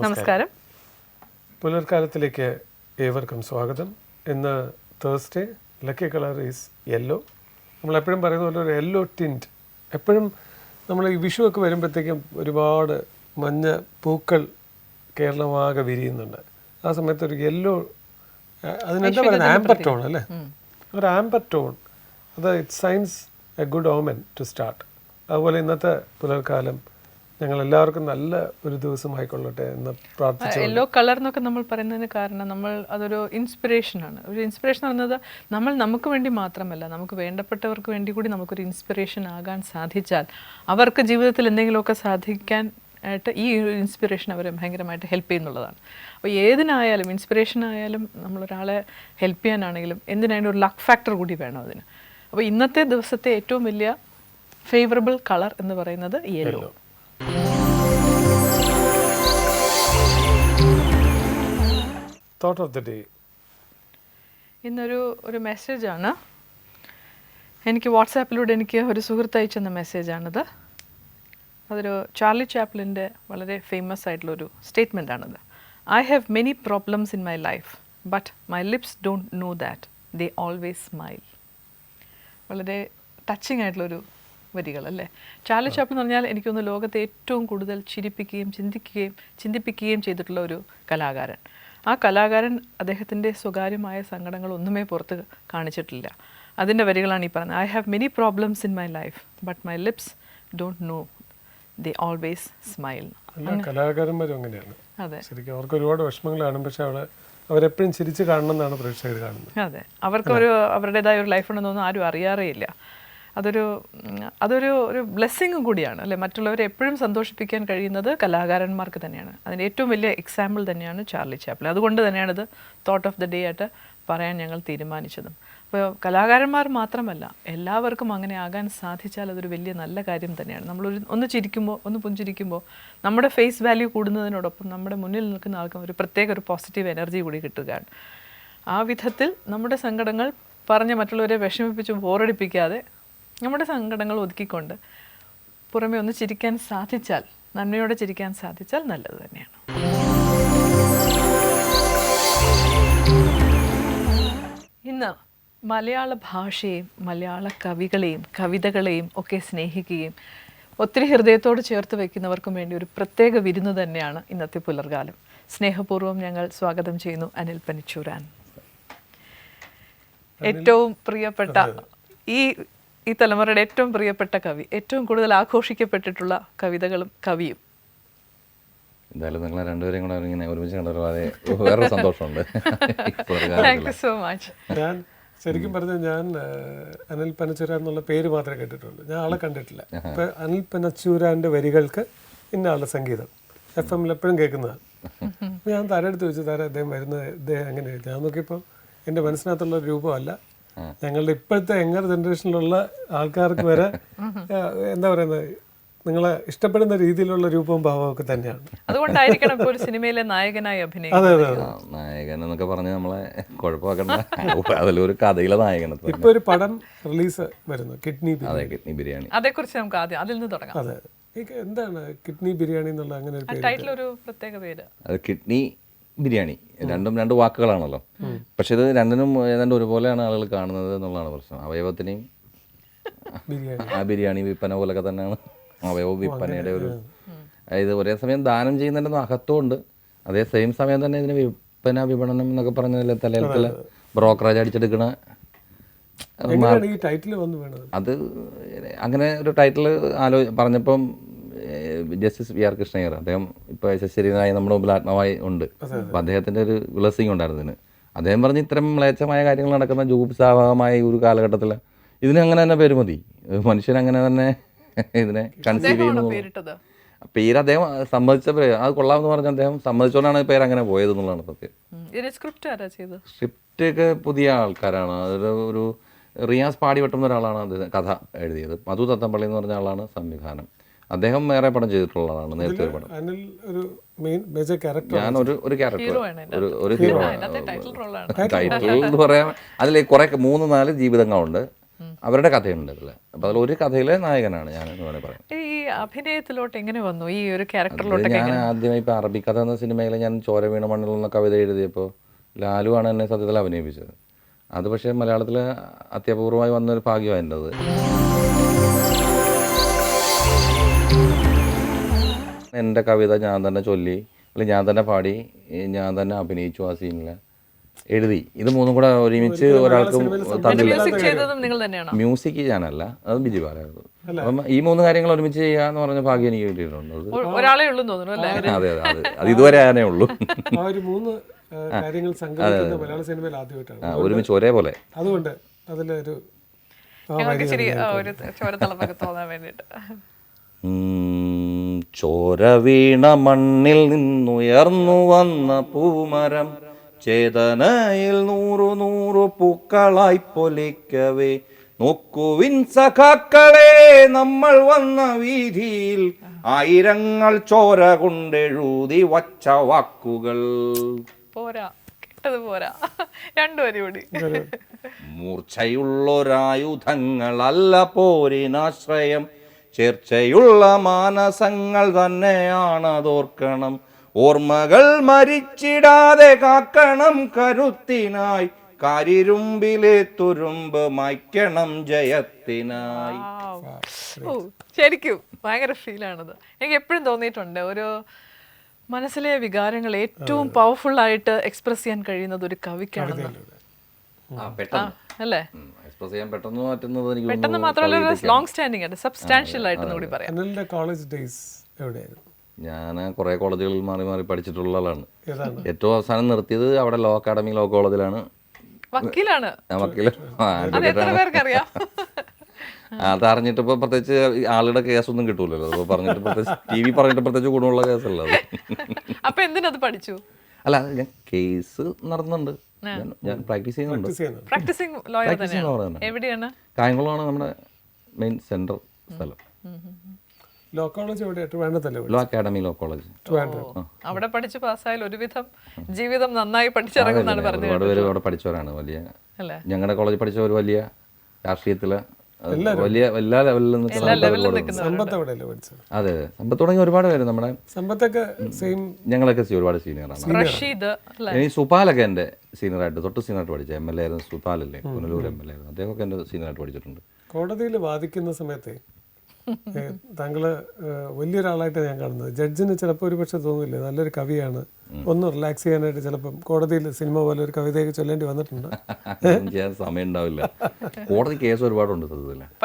നമസ്കാരം. പുലർക്കാലത്തിലേക്ക് ഏവർക്കും സ്വാഗതം. ഇന്ന് Thursday. Lucky colour is yellow. നമ്മളെപ്പോഴും പറയുന്ന പോലെ ഒരു യെല്ലോ ടിൻറ്റ്. എപ്പോഴും നമ്മൾ ഈ വിഷു ഒക്കെ വരുമ്പോഴത്തേക്കും ഒരുപാട് മഞ്ഞ പൂക്കൾ കേരളമാകെ വിരിയുന്നുണ്ട്. ആ സമയത്ത് ഒരു യെല്ലോ, അതിനെന്താ പറയുന്നത്, ആംബർ ടോൺ അല്ലേ, ഒരു ആംബർ ടോൺ, അത് it signs a good omen to start. അതുപോലെ ഇന്നത്തെ പുലർക്കാലം ഞങ്ങൾ എല്ലാവർക്കും നല്ല ഒരു ദിവസമായിക്കൊള്ളട്ടെ എന്ന് പ്രാർത്ഥിച്ചു. യെല്ലോ കളർ എന്നൊക്കെ നമ്മൾ പറയുന്നതിന് കാരണം അതൊരു ഇൻസ്പിറേഷനാണ്. ഒരു ഇൻസ്പിറേഷൻ എന്നത് നമുക്ക് വേണ്ടി മാത്രമല്ല, നമുക്ക് വേണ്ടപ്പെട്ടവർക്ക് വേണ്ടി കൂടി നമുക്കൊരു ഇൻസ്പിറേഷൻ ആകാൻ സാധിച്ചാൽ അവർക്ക് ജീവിതത്തിൽ എന്തെങ്കിലുമൊക്കെ സാധിക്കാൻ ആയിട്ട് ഈ ഒരു ഇൻസ്പിറേഷൻ അവരെ ഭയങ്കരമായിട്ട് ഹെൽപ്പ് ചെയ്യുന്നുള്ളതാണ്. അപ്പോൾ ഏതിനായാലും, ഇൻസ്പിറേഷൻ ആയാലും, നമ്മളൊരാളെ ഹെൽപ്പ് ചെയ്യാനാണെങ്കിലും എന്തിനായാലും ഒരു ലക്ക് ഫാക്ടർ കൂടി വേണം അതിന്. അപ്പോൾ ഇന്നത്തെ ദിവസത്തെ ഏറ്റവും വലിയ ഫേവറബിൾ കളർ എന്ന് പറയുന്നത് yellow. Thought of the day. ഇന്നൊരു മെസ്സേജാണ് എനിക്ക് വാട്സാപ്പിലൂടെ ഒരു സുഹൃത്ത് അയച്ചെന്ന മെസ്സേജാണിത്. അതൊരു ചാർലി ചാപ്ലിൻ്റെ വളരെ ഫേമസ് ആയിട്ടുള്ളൊരു സ്റ്റേറ്റ്മെൻറ്റാണിത്. I have many problems in my life but my lips don't know that they always smile. വളരെ ടച്ചിങ് ആയിട്ടുള്ളൊരു വരികൾ അല്ലേ. ചാർലി ചാപ്ലിൻ എന്ന് പറഞ്ഞാൽ എനിക്കൊന്ന് ലോകത്തെ ഏറ്റവും കൂടുതൽ ചിരിപ്പിക്കുകയും ചിന്തിപ്പിക്കുകയും ചെയ്തിട്ടുള്ള ഒരു കലാകാരൻ. ആ കലാകാരൻ അദ്ദേഹത്തിൻ്റെ സ്വകാര്യമായ സങ്കടങ്ങളൊന്നുമേ പുറത്ത് കാണിച്ചിട്ടില്ല. അതിൻ്റെ വരികളാണ് ഈ പറയുന്നത്. I have many problems in my life but my lips don't no they always smile. കലാകാരന്മാരും അങ്ങനെയാണ്. അതെ, ശരിക്കും അവർക്ക് ഒരുപാട് വിഷമങ്ങൾ കാണും, പക്ഷെ അവരെപ്പോഴും ചിരിച്ച് കാണണം എന്നാണ് പ്രേക്ഷകർ കാണുന്നത്. അതെ, അവർക്ക് അവരുടേതായ ഒരു ലൈഫ് ഉണ്ടെന്ന് തോന്നുന്നു ആരും അറിയാറേയില്ല. അതൊരു ബ്ലെസ്സിങ്ങും കൂടിയാണ് അല്ലേ. മറ്റുള്ളവരെ എപ്പോഴും സന്തോഷിപ്പിക്കാൻ കഴിയുന്നത് കലാകാരന്മാർക്ക് തന്നെയാണ്. അതിൻ്റെ ഏറ്റവും വലിയ എക്സാമ്പിൾ തന്നെയാണ് ചാർലി ചാപ്ലിൻ. അതുകൊണ്ട് തന്നെയാണിത് തോട്ട് ഓഫ് ദ ഡേ ആയിട്ട് പറയാൻ ഞങ്ങൾ തീരുമാനിച്ചതും. അപ്പോൾ കലാകാരന്മാർ മാത്രമല്ല, എല്ലാവർക്കും അങ്ങനെ ആകാൻ സാധിച്ചാൽ അതൊരു വലിയ നല്ല കാര്യം തന്നെയാണ്. ഒന്ന് ചിരിക്കുമ്പോൾ, ഒന്ന് പുഞ്ചിരിക്കുമ്പോൾ നമ്മുടെ ഫേസ് വാല്യൂ കൂടുന്നതിനോടൊപ്പം നമ്മുടെ മുന്നിൽ നിൽക്കുന്ന ആൾക്കും ഒരു പോസിറ്റീവ് എനർജി കൂടി കിട്ടുകയാണ്. ആ വിധത്തിൽ നമ്മുടെ സങ്കടങ്ങൾ പറഞ്ഞ് മറ്റുള്ളവരെ വിഷമിപ്പിച്ച് ബോറടിപ്പിക്കാതെ നമ്മുടെ സങ്കടങ്ങൾ ഒതുക്കിക്കൊണ്ട് പുറമെ ഒന്ന് ചിരിക്കാൻ സാധിച്ചാൽ, നന്മയോടെ ചിരിക്കാൻ സാധിച്ചാൽ നല്ലത് തന്നെയാണ്. ഇന്ന് മലയാള ഭാഷയെയും മലയാള കവികളെയും കവിതകളെയും ഒക്കെ സ്നേഹിക്കുകയും ഒത്തിരി ഹൃദയത്തോട് ചേർത്ത് വയ്ക്കുന്നവർക്കും വേണ്ടി ഒരു പ്രത്യേക വിരുന്ന് തന്നെയാണ് ഇന്നത്തെ പുലർകാലം. സ്നേഹപൂർവ്വം ഞങ്ങൾ സ്വാഗതം ചെയ്യുന്നു അനിൽ പനച്ചൂരാൻ. ഏറ്റവും പ്രിയപ്പെട്ട ഈ തലമുറയുടെ ഏറ്റവും പ്രിയപ്പെട്ട കവി, ഏറ്റവും കൂടുതൽ ആഘോഷിക്കപ്പെട്ടിട്ടുള്ള കവിതകളും കവിയും. എന്തായാലും നിങ്ങൾ രണ്ടുപേരെയും കൂടെ ഇങ്ങനെ ഒരുമിച്ച് കണ്ടത് വേറൊരു സന്തോഷമുണ്ട്. Thank you so much. ഞാൻ ശരിക്കും പറഞ്ഞാൽ ഞാൻ അനിൽ പനച്ചൂരാൻ എന്നുള്ള പേര് മാത്രമേ കേട്ടിട്ടുള്ളൂ, ഞാൻ ആളെ കണ്ടിട്ടില്ല. ഇപ്പൊ അനിൽ പനച്ചൂരാൻ്റെ വരികൾക്ക് ഇന്ന ആളുടെ സംഗീതം FM എപ്പോഴും കേൾക്കുന്നതാണ്. ഞാൻ താരെടുത്ത് വെച്ചു, അദ്ദേഹം വരുന്നത്, ഇദ്ദേഹം അങ്ങനെ. ഞാൻ നോക്കിയപ്പോൾ എൻ്റെ മനസ്സിനകത്തുള്ള ഒരു രൂപമല്ല, ഞങ്ങളുടെ ഇപ്പോഴത്തെ യങ്ങർ ജനറേഷനിലുള്ള ആൾക്കാർക്ക് വരെ എന്താ പറയുന്നത്, നിങ്ങളെ ഇഷ്ടപ്പെടുന്ന രീതിയിലുള്ള രൂപവും ഭാവവും ഒക്കെ തന്നെയാണ്. അതുകൊണ്ടായിരിക്കണം ഇപ്പോൾ ഒരു സിനിമയിലെ നായകനായി അഭിനയിക്കുന്നത്. നായകൻ എന്നൊക്കെ പറഞ്ഞ് നമ്മളെ കുഴപ്പമാക്കണ്ട, അതിലൊരു കഥയിലെ നായകൻ. ഇപ്പൊ ഒരു പടം റിലീസ് വരുന്നു, കിഡ്നി ബിരിയാണി. അതേക്കുറിച്ച് നമുക്ക് ആദ്യം അതിൽ നിന്ന് തുടങ്ങാം. അതെ, എന്താണ് കിഡ്നി ബിരിയാണി എന്നുള്ള അങ്ങനെ ഒരു ടൈറ്റിൽ, ഒരു പ്രത്യേക പേര്? അത് കിഡ്നി ബിരിയാണി, രണ്ടും രണ്ട് വാക്കുകളാണല്ലോ. പക്ഷെ ഇത് രണ്ടിനും ഏതാണ്ട് ഒരുപോലെയാണ് ആളുകൾ കാണുന്നത് എന്നുള്ളതാണ് പ്രശ്നം. അവയവത്തിനെയും ആ ബിരിയാണി വിൽപ്പന പോലൊക്കെ തന്നെയാണ് അവയവ വിൽപ്പനയുടെ ഒരു, അതായത് ഒരേ സമയം ദാനം ചെയ്യുന്നതിൻ്റെ അകത്തുമുണ്ട്, അതേ സെയിം സമയം തന്നെ ഇതിന് വിപണനം എന്നൊക്കെ പറഞ്ഞതിൽ തലത്തിൽ ബ്രോക്കറേജ് അടിച്ചെടുക്കണ അത് അങ്ങനെ ഒരു ടൈറ്റിൽ പറഞ്ഞപ്പം ജസ്റ്റിസ് വി ആർ കൃഷ്ണയ്യർ, അദ്ദേഹം ഇപ്പോൾ ശരീരനായി നമ്മുടെ മുമ്പിൽ ആത്മാവായി ഉണ്ട്. അപ്പം അദ്ദേഹത്തിൻ്റെ ഒരു ബ്ലെസ്സിങ് ഉണ്ടായിരുന്നു ഇതിന്. അദ്ദേഹം പറഞ്ഞ് ഇത്തരം മ്ലേച്ഛമായ കാര്യങ്ങൾ നടക്കുന്ന ജൂബ്സാഹമായ ഒരു കാലഘട്ടത്തിൽ ഇതിന് അങ്ങനെ തന്നെ പേര് മതി, മനുഷ്യൻ അങ്ങനെ തന്നെ ഇതിനെ കൺസീവ് ചെയ്യുന്നു. പേര് അദ്ദേഹം സമ്മതിച്ച പേര്, അത് കൊള്ളാമെന്ന് പറഞ്ഞാൽ അദ്ദേഹം സമ്മതിച്ചുകൊണ്ടാണ് പേര് അങ്ങനെ പോയത് എന്നുള്ളതാണ് സത്യം. സ്ക്രിപ്റ്റ് ഒക്കെ പുതിയ ആൾക്കാരാണ്. ഒരു റിയാസ് പാടിവെട്ടുന്ന ഒരാളാണ് അത് കഥ എഴുതിയത്. മധു തത്തമ്പള്ളി എന്ന് പറഞ്ഞ ആളാണ് സംവിധാനം. അദ്ദേഹം വേറെ പടം ചെയ്തിട്ടുള്ളതാണ്, നേരത്തെ ഒരു പടം. ഞാൻ ഒരു ക്യാരക്ടർ, ഒരു ഹീറോ ടൈറ്റിൽ എന്ന് പറയാൻ. അതിൽ കുറെ 3-4 ജീവിതങ്ങളുണ്ട്, അവരുടെ കഥയുണ്ട് അതിൽ. അപ്പം അതിൽ ഒരു കഥയിലെ നായകനാണ് ഞാൻ എന്ന് വേണമെങ്കിൽ പറയാം. ഈ അഭിനയത്തിലോട്ട് എങ്ങനെ വന്നു, ഈ ഒരു അത് ക്യാരക്ടറിലോട്ടൊക്കെ ഞാൻ എങ്ങനെ? ആദ്യമായി ഇപ്പോൾ അറബിക്കഥ എന്ന സിനിമയിൽ ഞാൻ ചോര വീണ മണ്ണിൽ എന്ന കവിത എഴുതിയപ്പോൾ ലാലു ആണ് എന്നെ സത്യത്തിൽ അഭിനയിപ്പിച്ചത്. അത് പക്ഷേ മലയാളത്തിൽ അത്യപൂർവമായി വന്നൊരു ഭാഗ്യമാണ് അത്. എൻ്റെ കവിത ഞാൻ തന്നെ ചൊല്ലി, അല്ലെങ്കിൽ ഞാൻ തന്നെ പാടി, ഞാൻ തന്നെ അഭിനയിച്ചു ആ സീനിൽ എഴുതി. ഇത് മൂന്നും കൂടെ ഒരുമിച്ച് ഒരാൾക്കും തന്നില്ല. മ്യൂസിക് ചെയ്തതും നിങ്ങൾ തന്നെയാണോ? മ്യൂസിക് ഞാനല്ല, അത് ബിജു ബാലായിരുന്നു. അപ്പം ഈ മൂന്ന് കാര്യങ്ങൾ ഒരുമിച്ച് ചെയ്യാന്ന് പറഞ്ഞ ഭാഗ്യം എനിക്ക് കിട്ടിയിട്ടുണ്ട്. അത് ഒരാളെ ഉള്ളൂ തോന്നുന്നു അല്ലേ? അതെ അതെ അതെ, അത് ഇതുവരെ ആനേ ഉള്ളൂ. ആ ഒരു 3 കാര്യങ്ങൾ സംഘടിപ്പിക്കുന്ന മലയാള സിനിമയിൽ ആദ്യമായിട്ടാണ്. ഒരുമിച്ച് ഒരേപോലെ. അതുകൊണ്ട് അതിലൊരു ഞങ്ങൾക്ക് ശരി ഒരു ചോരത്തളപ്പൊക്കെ തോന്നാൻ വേണ്ടിയിട്ട്. ചോര വീണ മണ്ണിൽ നിന്നുയർന്നു വന്ന പൂമരം ചേതനയിൽ 100 പൂക്കളായി പൊലിക്കവേ, നോക്കുവിൻ സഖാക്കളെ നമ്മൾ വന്ന വീതിയിൽ, ആയിരങ്ങൾ ചോര കൊണ്ടെഴുതി വച്ച വാക്കുകൾ. പോരാ, കേട്ടത് പോരാ, രണ്ടുപേരും കൂടി. മൂർച്ചയുള്ളൊരായുധങ്ങളല്ല പോരിനാശ്രയം, ചേർച്ചയുള്ള മാനസങ്ങൾ തന്നെയാണതോർക്കണം. ഓർമ്മകൾ മരിച്ചിടാതെ കാക്കണം കരുത്തിനായി, കാരിരുമ്പിലെ തുരുമ്പ് മായ്ക്കണം ജയത്തിനായി. ഓ ശരിക്കും ഭയങ്കര ഫീലാണത്. എനിക്ക് എപ്പോഴും തോന്നിയിട്ടുണ്ട്, ഒരു മനസ്സിലെ വികാരങ്ങൾ ഏറ്റവും പവർഫുൾ ആയിട്ട് എക്സ്പ്രസ് ചെയ്യാൻ കഴിയുന്നത് ഒരു കവിക്കാണെന്ന്. അല്ലേ? എക്സ്പ്രസ് ചെയ്യാൻ പെട്ടെന്ന് മാറ്റുന്നത് എനിക്ക് പെട്ടെന്ന് മാത്രമല്ല, ലോങ് സ്റ്റാൻഡിങ് ആയിട്ട് സബ്സ്റ്റാൻഷ്യൽ ആയിട്ടെന്ന് കൂടി പറയാം. അനിലിന്റെ കോളേജ് ഡേയ്സ് എവിടെയായിരുന്നു? ഞാൻ കുറേ കോളേജുകളിൽ മാറി മാറി പഠിച്ചിട്ടുള്ള ആളാണ്. ഏതാണ്? ഏറ്റവും അവസാനം നിർത്തിയത് അവിടെ ലോ അക്കാഡമി ലോ കോളേജിലാണ്. വക്കീലാണ്. വക്കീല് അത് എത്ര പേർക്കറിയാം? അത് അറിഞ്ഞിട്ട് ഇപ്പോൾ പ്രത്യേകിച്ച് ആളുടെ കേസൊന്നും കിട്ടൂലല്ലോ. അപ്പോൾ പറഞ്ഞിട്ട് പ്രത്യേകിച്ച് TV പറഞ്ഞിട്ട് പ്രത്യേകിച്ച് ഗുണമുള്ള കേസല്ല അത്. അപ്പൊ എന്തിനത് പഠിച്ചു? അല്ല, ഞാൻ കേസ് നടന്നുണ്ട്, ഞാൻ പ്രാക്ടീസ് ചെയ്യുന്നുണ്ട്. പ്രാക്ടീസിങ് ലോയർ തന്നെയാണ്. എവിടെയാണ്? കായംകുളമാണ് നമ്മുടെ മെയിൻ സെൻറ്റർ സ്ഥലം. ലോ കോളേജ് എവിടെ? ട്രിവാൻഡ്രത്തല്ലേ? Law academy law college. അവിടെ പഠിച്ച് പാസ്സായാൽ ഒരുവിധം ജീവിതം നന്നായി പഠിച്ചിറങ്ങുന്നാണ് പറഞ്ഞത്. ഒരുപാട് പേര് അവിടെ പഠിച്ചവരാണ്. വലിയ അല്ലേ? ഞങ്ങളുടെ കോളേജിൽ പഠിച്ചവർ വലിയ രാഷ്ട്രീയത്തില് വലിയ എല്ലാ ലെവലിൽ നിൽക്കുന്ന. സമ്പത്ത് എവിടെയല്ലേ പഠിച്ചത്? അതെ അതെ, സമ്പത്ത് തുടങ്ങി ഒരുപാട് പേര് നമ്മുടെ സമ്പത്തൊക്കെ സെയിം. ഞങ്ങളൊക്കെ ഒരുപാട് സീനിയറാണ്. റഷീദ് ഇനി സുപാലൊക്കെ എൻ്റെ സീനിയറായിട്ട്, തൊട്ട് സീനിയറായിട്ട് പഠിച്ച MLA ആയിരുന്നു. സുപാലല്ലേ, പുനലൂർ MLA ആയിരുന്നു. അദ്ദേഹമൊക്കെ എൻ്റെ സീനിയറായിട്ട് പഠിച്ചിട്ടുണ്ട്. കോടതിയിൽ വാദിക്കുന്ന സമയത്ത് താങ്കള് വലിയൊരാളായിട്ട് ഞാൻ കാണുന്നത്. ജഡ്ജിന് ചിലപ്പോൾ ഒരു പക്ഷെ തോന്നില്ലേ നല്ലൊരു കവിയാണ്, ഒന്ന് റിലാക്സ് ചെയ്യാനായിട്ട് ചിലപ്പം കോടതിയിൽ സിനിമ പോലെ ഒരു കവിതയൊക്കെ ചൊല്ലേണ്ടി വന്നിട്ടുണ്ട്. ചെയ്യാൻ സമയം ഉണ്ടാവില്ല. കോടതി കേസ് ഒരുപാടുണ്ട്.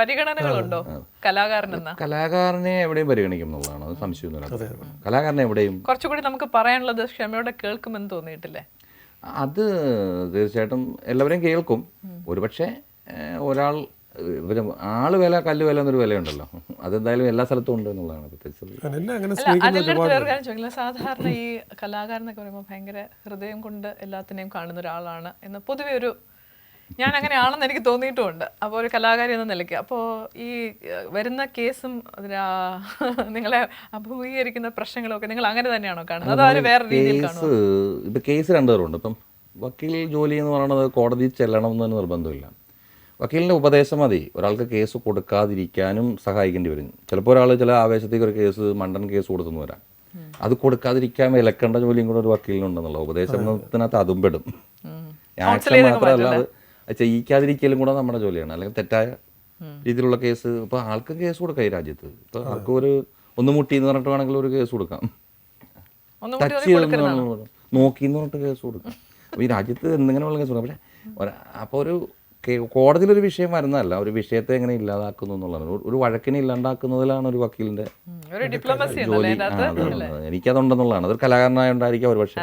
പരിഗണനകളുണ്ടോ കലാകാരനെന്ന? കലാകാരനെ എവിടെയും പരിഗണിക്കും എന്നുള്ളതാണ്, അത് സംശയമൊന്നുമില്ല. കലാകാരനെ എവിടെയും കുറച്ചുകൂടി നമുക്ക് പറയാനുള്ളത് ക്ഷമയോടെ കേൾക്കുമെന്ന് തോന്നിയിട്ടില്ലേ? അത് തീർച്ചയായിട്ടും എല്ലാവരെയും കേൾക്കും. ഒരുപക്ഷെ ഒരാൾ ആള് വില കല്ല് വില എന്നൊരു വിലയുണ്ടല്ലോ, അതെന്തായാലും എല്ലാ സ്ഥലത്തും ഉണ്ട് എന്നുള്ളതാണ് പ്രത്യേകിച്ച്. സാധാരണ ഈ കലാകാരനൊക്കെ പറയുമ്പോൾ ഭയങ്കര ഹൃദയം കൊണ്ട് എല്ലാത്തിനെയും കാണുന്ന ഒരാളാണ് എന്ന് പൊതുവെ ഒരു, ഞാൻ അങ്ങനെ ആണെന്ന് എനിക്ക് തോന്നിയിട്ടുമുണ്ട്. അപ്പോൾ ഒരു കലാകാരി എന്ന നിലയ്ക്ക്, അപ്പോൾ ഈ വരുന്ന കേസും നിങ്ങളെ അഭിമുഖീകരിക്കുന്ന പ്രശ്നങ്ങളൊക്കെ നിങ്ങൾ അങ്ങനെ തന്നെയാണോ കാണുന്നത്, അതോ വേറെ രീതിയിൽ കാണുമോ? ഇപ്പം കേസ് രണ്ടുപേരുണ്ട്. ഇപ്പം വക്കീൽ ജോലി എന്ന് പറയുന്നത് കോടതിയിൽ ചെല്ലണം എന്നൊരു നിർബന്ധമില്ല. വക്കീലിൻ്റെ ഉപദേശം മതി ഒരാൾക്ക് കേസ് കൊടുക്കാതിരിക്കാനും സഹായിക്കേണ്ടി വരും. ചിലപ്പോൾ ഒരാൾ ചില ആവേശത്തേക്ക് ഒരു കേസ് മണ്ടൻ കേസ് കൊടുത്തെന്ന് വരാം. അത് കൊടുക്കാതിരിക്കാൻ വിലക്കേണ്ട ജോലിയും കൂടെ ഒരു വക്കീലിനുണ്ടെന്നുള്ള ഉപദേശത്തിനകത്ത് അതും പെടും. ആക്ഷൻ മാത്രമല്ല, അത് ചെയ്യിക്കാതിരിക്കലും കൂടെ നമ്മുടെ ജോലിയാണ്. അല്ലെങ്കിൽ തെറ്റായ രീതിയിലുള്ള കേസ്, ഇപ്പോൾ ആൾക്ക് കേസ് കൊടുക്കാം ഈ രാജ്യത്ത്. ഇപ്പോൾ ആൾക്ക് ഒരു ഒന്ന് മുട്ടി എന്ന് പറഞ്ഞിട്ട് വേണമെങ്കിൽ ഒരു കേസ് കൊടുക്കാം, ടച്ച് നോക്കി എന്ന് പറഞ്ഞിട്ട് കേസ് കൊടുക്കാം. അപ്പോൾ ഈ രാജ്യത്ത് എന്തെങ്കിലും ഉള്ള കേസ് കൊടുക്കാം. പക്ഷേ അപ്പോൾ ഒരു കോടതിയിലൊരു വിഷയം വരുന്നതല്ല, ഒരു വിഷയത്തെ എങ്ങനെ ഇല്ലാതാക്കുന്നു എന്നുള്ളതാണ്. ഒരു വഴക്കിനെ ഇല്ലാണ്ടാക്കുന്നതിലാണ് ഒരു വക്കീലിന്റെ ജോലി. എനിക്കതുണ്ടെന്നുള്ളതാണ്. അതൊരു കലാകാരനായോണ്ടായിരിക്കും ഒരു പക്ഷേ.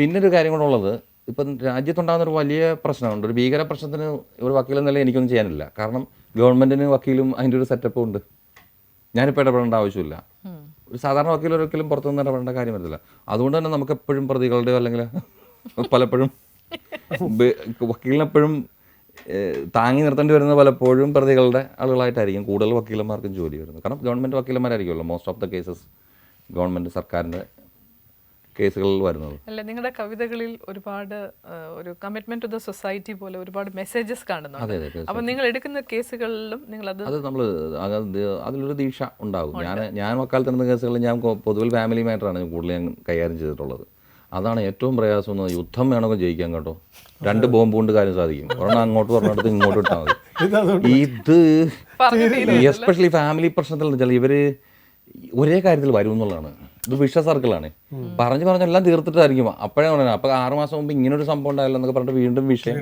പിന്നെ ഒരു കാര്യം കൂടെ ഉള്ളത്, ഇപ്പം രാജ്യത്തുണ്ടാകുന്ന ഒരു വലിയ പ്രശ്നമുണ്ട്. ഒരു ഭീകര പ്രശ്നത്തിന് ഒരു വക്കീൽ എന്നല്ല എനിക്കൊന്നും ചെയ്യാനില്ല. കാരണം ഗവൺമെന്റിന് വക്കീലും അതിൻ്റെ ഒരു സെറ്റപ്പും ഉണ്ട്. ഞാനിപ്പോൾ ഇടപെടേണ്ട ആവശ്യമില്ല. ഒരു സാധാരണ വക്കീൽ ഒരിക്കലും പുറത്തുനിന്ന് ഇടപെടേണ്ട കാര്യം വരുന്നില്ല. അതുകൊണ്ട് തന്നെ നമുക്ക് എപ്പോഴും പ്രതികളുടെയോ അല്ലെങ്കിൽ പലപ്പോഴും വക്കീലിനെപ്പോഴും താങ്ങി നിർത്തേണ്ടി വരുന്ന പലപ്പോഴും പ്രതികളുടെ ആളുകളായിട്ടായിരിക്കും കൂടുതൽ വക്കീലന്മാർക്കും ജോലി വരുന്നത്. കാരണം ഗവൺമെൻറ് വക്കീലന്മാരായിരിക്കുമല്ലോ most of the cases government സർക്കാരിൻ്റെ കേസുകളിൽ വരുന്നത്. അല്ല, നിങ്ങളുടെ കവിതകളിൽ ഒരുപാട് ഒരു കമ്മിറ്റ്മെന്റ് ടു ദ സൊസൈറ്റി പോലെ ഒരുപാട് മെസ്സേജസ് കാണുന്നുണ്ട്. അതെ അതെ. അപ്പൊ നിങ്ങൾ എടുക്കുന്ന കേസുകളിലും നിങ്ങൾ അത് നമ്മൾ അതിലൊരു ദീക്ഷ ഉണ്ടാകും. ഞാൻ വക്കാലത്ത് നടന്ന കേസുകളിൽ ഞാൻ പൊതുവിൽ ഫാമിലി മാറ്ററാണ് കൂടുതൽ ഞാൻ കൈകാര്യം ചെയ്തിട്ടുള്ളത്. അതാണ് ഏറ്റവും പ്രയാസം എന്ന്. യുദ്ധം വേണമെങ്കിൽ ജയിക്കാൻ കേട്ടോ, 2 ബോംബ് കൊണ്ട് കാര്യം സാധിക്കും. ഒരെണ്ണം അങ്ങോട്ട് പറഞ്ഞിടത്ത് ഇങ്ങോട്ട് ഇട്ടാൽ മതി. ഇത് എസ്പെഷ്യലി ഫാമിലി പ്രശ്നത്തിൽ എന്ന് വെച്ചാൽ ഇവര് ഒരേ കാര്യത്തിൽ വരും എന്നുള്ളതാണ്. ഇത് വിഷ സർക്കിളാണ്. പറഞ്ഞെല്ലാം തീർത്തിട്ടായിരിക്കും അപ്പോഴേ പറഞ്ഞത്. അപ്പോൾ 6 മാസം മുമ്പ് ഇങ്ങനൊരു സംഭവം ഉണ്ടായില്ല എന്നൊക്കെ പറഞ്ഞിട്ട് വീണ്ടും വിഷയം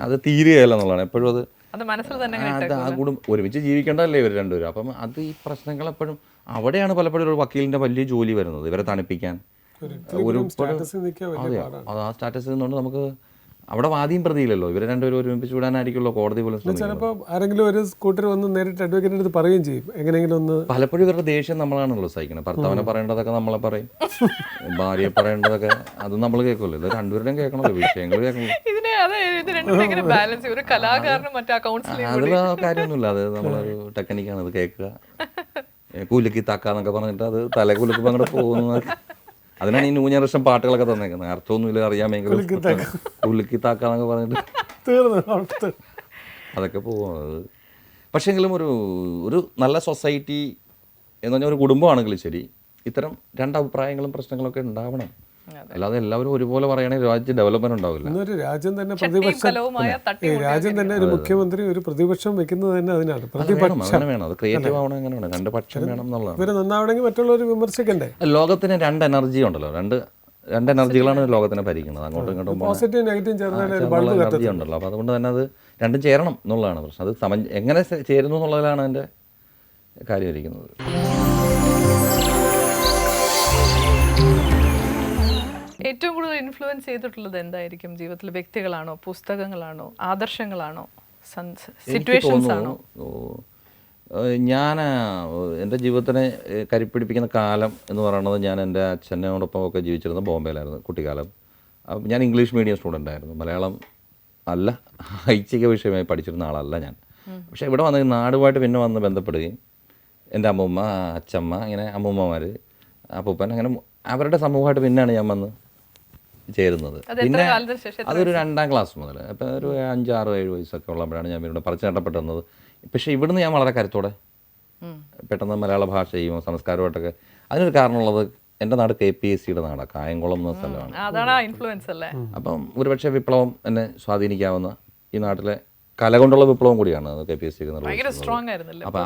അത് തീരുകയല്ല എന്നുള്ളതാണ് എപ്പോഴും. അത് മനസ്സിൽ തന്നെ ആ കൂടും ഒരുമിച്ച് ജീവിക്കേണ്ടതല്ലേ ഇവർ രണ്ടുപേരും. അപ്പം അത് ഈ പ്രശ്നങ്ങൾ എപ്പോഴും അവിടെയാണ് പലപ്പോഴും ഒരു വക്കീലിൻ്റെ വലിയ ജോലി വരുന്നത്, ഇവരെ തണുപ്പിക്കാൻ. അതെ, അത് ആ സ്റ്റാറ്റസിൽ നിന്നുകൊണ്ട് നമുക്ക് അവിടെ വാദിയും പ്രതിയില്ലല്ലോ, ഇവരെ രണ്ടുപേരും ഒരുമിച്ച് വിടാനായിരിക്കുമല്ലോ കോടതി പോലും. ചിലപ്പോൾ ആരെങ്കിലും ഒരു കൂട്ടർ വന്ന് നേരിട്ട് അഡ്വക്കേറ്റിന്റെ അടുത്ത് പറയുകയും ചെയ്യും എങ്ങനെയെങ്കിലും ഒന്ന്. പലപ്പോഴും ഇവരുടെ ദേഷ്യം നമ്മളാണല്ലോ സഹിക്കുന്നത്. ഭർത്താവിനെ പറയേണ്ടതൊക്കെ നമ്മളെ പറയും, ഭാര്യയെ പറയേണ്ടതൊക്കെ അത് നമ്മൾ കേൾക്കുമല്ലോ. ഇത് രണ്ടുപേരുടെയും കേൾക്കണമല്ലോ, വിഷയങ്ങൾ കേൾക്കണമല്ലോ. അതിൽ കാര്യമൊന്നുമില്ല, അത് നമ്മളൊരു ടെക്നിക്കാണ്. അത് കേൾക്കുക, കുലുക്കി താക്കാന്നൊക്കെ പറഞ്ഞിട്ട് അത് തല കുലുക്കുമ്പോൾ അങ്ങോട്ട് പോകുന്നത്. അതിനാണ് ഈ ന്യൂ ജനറേഷൻ പാട്ടുകളൊക്കെ തന്നേക്കുന്നത്. അർത്ഥമൊന്നുമില്ല അറിയാമെങ്കിലും കുലുക്കി താക്കാന്നൊക്കെ പറഞ്ഞിട്ട് അതൊക്കെ പോകുന്നത്. പക്ഷേങ്കിലും ഒരു നല്ല സൊസൈറ്റി എന്ന് പറഞ്ഞാൽ ഒരു കുടുംബമാണെങ്കിലും ശരി, ഇത്തരം 2 അഭിപ്രായങ്ങളും പ്രശ്നങ്ങളൊക്കെ ഉണ്ടാവണം. അല്ലാതെ എല്ലാവരും ഒരുപോലെ പറയണേ രാജ്യം ഡെവലപ്മെന്റ് ഉണ്ടാവില്ല. ഇന്നൊരു രാജ്യം തന്നെ രാജ്യം തന്നെ ഒരു മുഖ്യമന്ത്രി ഒരു പ്രതിപക്ഷം വെക്കുന്നത് തന്നെ അതിനാണ്. അങ്ങനെ വേണം, അത് ക്രിയേറ്റീവ് ആവണം. അങ്ങനെ വേണം, 2 പക്ഷം വേണം എന്നുള്ളതാണ്. ഇവര് നന്നാവണമെങ്കിൽ മറ്റുള്ളവർ വിമർശിക്കണ്ടേ. ലോകത്തിന് 2 എനർജി ഉണ്ടല്ലോ, രണ്ട് എനർജികളാണ് ലോകത്തിനെ ഭരിക്കുന്നത്. അങ്ങോട്ടും ഇങ്ങോട്ടും പോസിറ്റീവ് നെഗറ്റീവ് എനർജി ഉണ്ടല്ലോ. അപ്പോൾ അതുകൊണ്ട് തന്നെ അത് രണ്ടും ചേരണം എന്നുള്ളതാണ് പ്രശ്നം. അത് എങ്ങനെ ചേരുന്നു എന്നുള്ളതിലാണ് അതിൻ്റെ കാര്യം ഇരിക്കുന്നത്. ഏറ്റവും കൂടുതൽ ഇൻഫ്ലുവൻസ് ചെയ്തിട്ടുള്ളത് എന്തായിരിക്കും ജീവിതത്തിൽ? വ്യക്തികളാണോ, പുസ്തകങ്ങളാണോ, ആദർശങ്ങളാണോ, സിറ്റുവേഷൻസ് ആണോ? ഞാൻ എൻ്റെ ജീവിതത്തിനെ കരിപ്പിടിപ്പിക്കുന്ന കാലം എന്ന് പറയുന്നത്, ഞാൻ എൻ്റെ അച്ഛനോടൊപ്പം ഒക്കെ ജീവിച്ചിരുന്ന ബോംബെയിലായിരുന്നു കുട്ടിക്കാലം. അപ്പം ഞാൻ ഇംഗ്ലീഷ് മീഡിയം സ്റ്റുഡൻ്റ് ആയിരുന്നു. മലയാളം അല്ല, ഐച്ഛിക വിഷയമായി പഠിച്ചിരുന്ന ആളല്ല ഞാൻ. പക്ഷേ ഇവിടെ വന്ന് നാടുമായിട്ട് പിന്നെ വന്ന് ബന്ധപ്പെടുകയും എൻ്റെ അമ്മൂമ്മ, അച്ഛമ്മ, ഇങ്ങനെ അമ്മൂമ്മമാർ, അപ്പൂപ്പൻ, അങ്ങനെ അവരുടെ സമൂഹമായിട്ട് പിന്നെയാണ് ഞാൻ വന്ന് ചേരുന്നത്. പിന്നെ അതൊരു 2ാം ക്ലാസ് മുതൽ, അപ്പോൾ ഒരു 5, 6, 7 വയസ്സൊക്കെ ഉള്ളപ്പോഴാണ് ഞാൻ ഇവരുടെ പറിച്ചു നട്ടപ്പെട്ടത്. പക്ഷേ ഇവിടുന്ന് ഞാൻ വളരെ കരുത്തോടെ പെട്ടെന്ന് മലയാള ഭാഷയും സംസ്കാരമായിട്ടൊക്കെ. അതിനൊരു കാരണമുള്ളത്, എൻ്റെ നാട് KPSCയുടെ നാടാണ്, കായംകുളം എന്ന സ്ഥലമാണ്. അപ്പം ഒരുപക്ഷെ വിപ്ലവം എന്നെ സ്വാധീനിക്കാവുന്ന ഈ നാട്ടിലെ കല കൊണ്ടുള്ള വിപ്ലവം കൂടിയാണ് KPSC നിർവഹിച്ചത്. അപ്പോൾ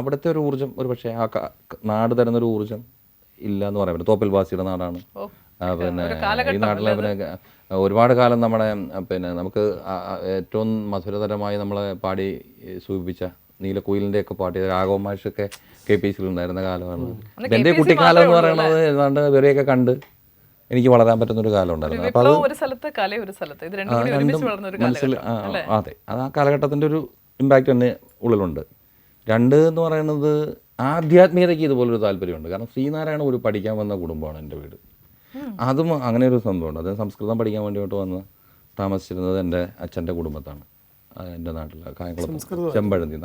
അവിടുത്തെ ഒരു ഊർജ്ജം, ഒരു പക്ഷേ ആ നാട് തരുന്നൊരു ഊർജ്ജം ഇല്ല എന്ന് പറയാൻ പറ്റും. തോപ്പിൽവാസിയുടെ നാടാണ്. പിന്നെ ഈ നാട്ടിലെ പിന്നെ ഒരുപാട് കാലം നമ്മുടെ നമുക്ക് ഏറ്റവും മധുരതരമായി നമ്മളെ പാടി സൂചിപ്പിച്ച നീലക്കുയിലിൻ്റെയൊക്കെ പാട്ട് രാഘവമാഷൊക്കെ KPSCയിൽ ഉണ്ടായിരുന്ന കാലമാണ്. എൻ്റെ കുട്ടിക്കാലം എന്ന് പറയുന്നത് ഏതാണ്ട് ഇവരെയൊക്കെ കണ്ട് എനിക്ക് വളരാൻ പറ്റുന്നൊരു കാലം ഉണ്ടായിരുന്നു. അപ്പോൾ അത് മനസ്സിൽ അതെ, അത് ആ കാലഘട്ടത്തിൻ്റെ ഒരു ഇമ്പാക്റ്റ് തന്നെ ഉള്ളിലുണ്ട്. 2 എന്ന് പറയുന്നത് ആധ്യാത്മികതയ്ക്ക് ഇതുപോലൊരു താല്പര്യമുണ്ട്. കാരണം ശ്രീനാരായണ ഒരു പഠിക്കാൻ വന്ന കുടുംബമാണ് എൻ്റെ വീട്. അതും അങ്ങനെ ഒരു സംഭവമുണ്ട്. അത് സംസ്കൃതം പഠിക്കാൻ വേണ്ടിയിട്ട് വന്ന് താമസിച്ചിരുന്നത് എൻ്റെ അച്ഛൻ്റെ കുടുംബത്താണ്, എൻ്റെ നാട്ടിൽ കായംകുളം ചെമ്പഴന്തി.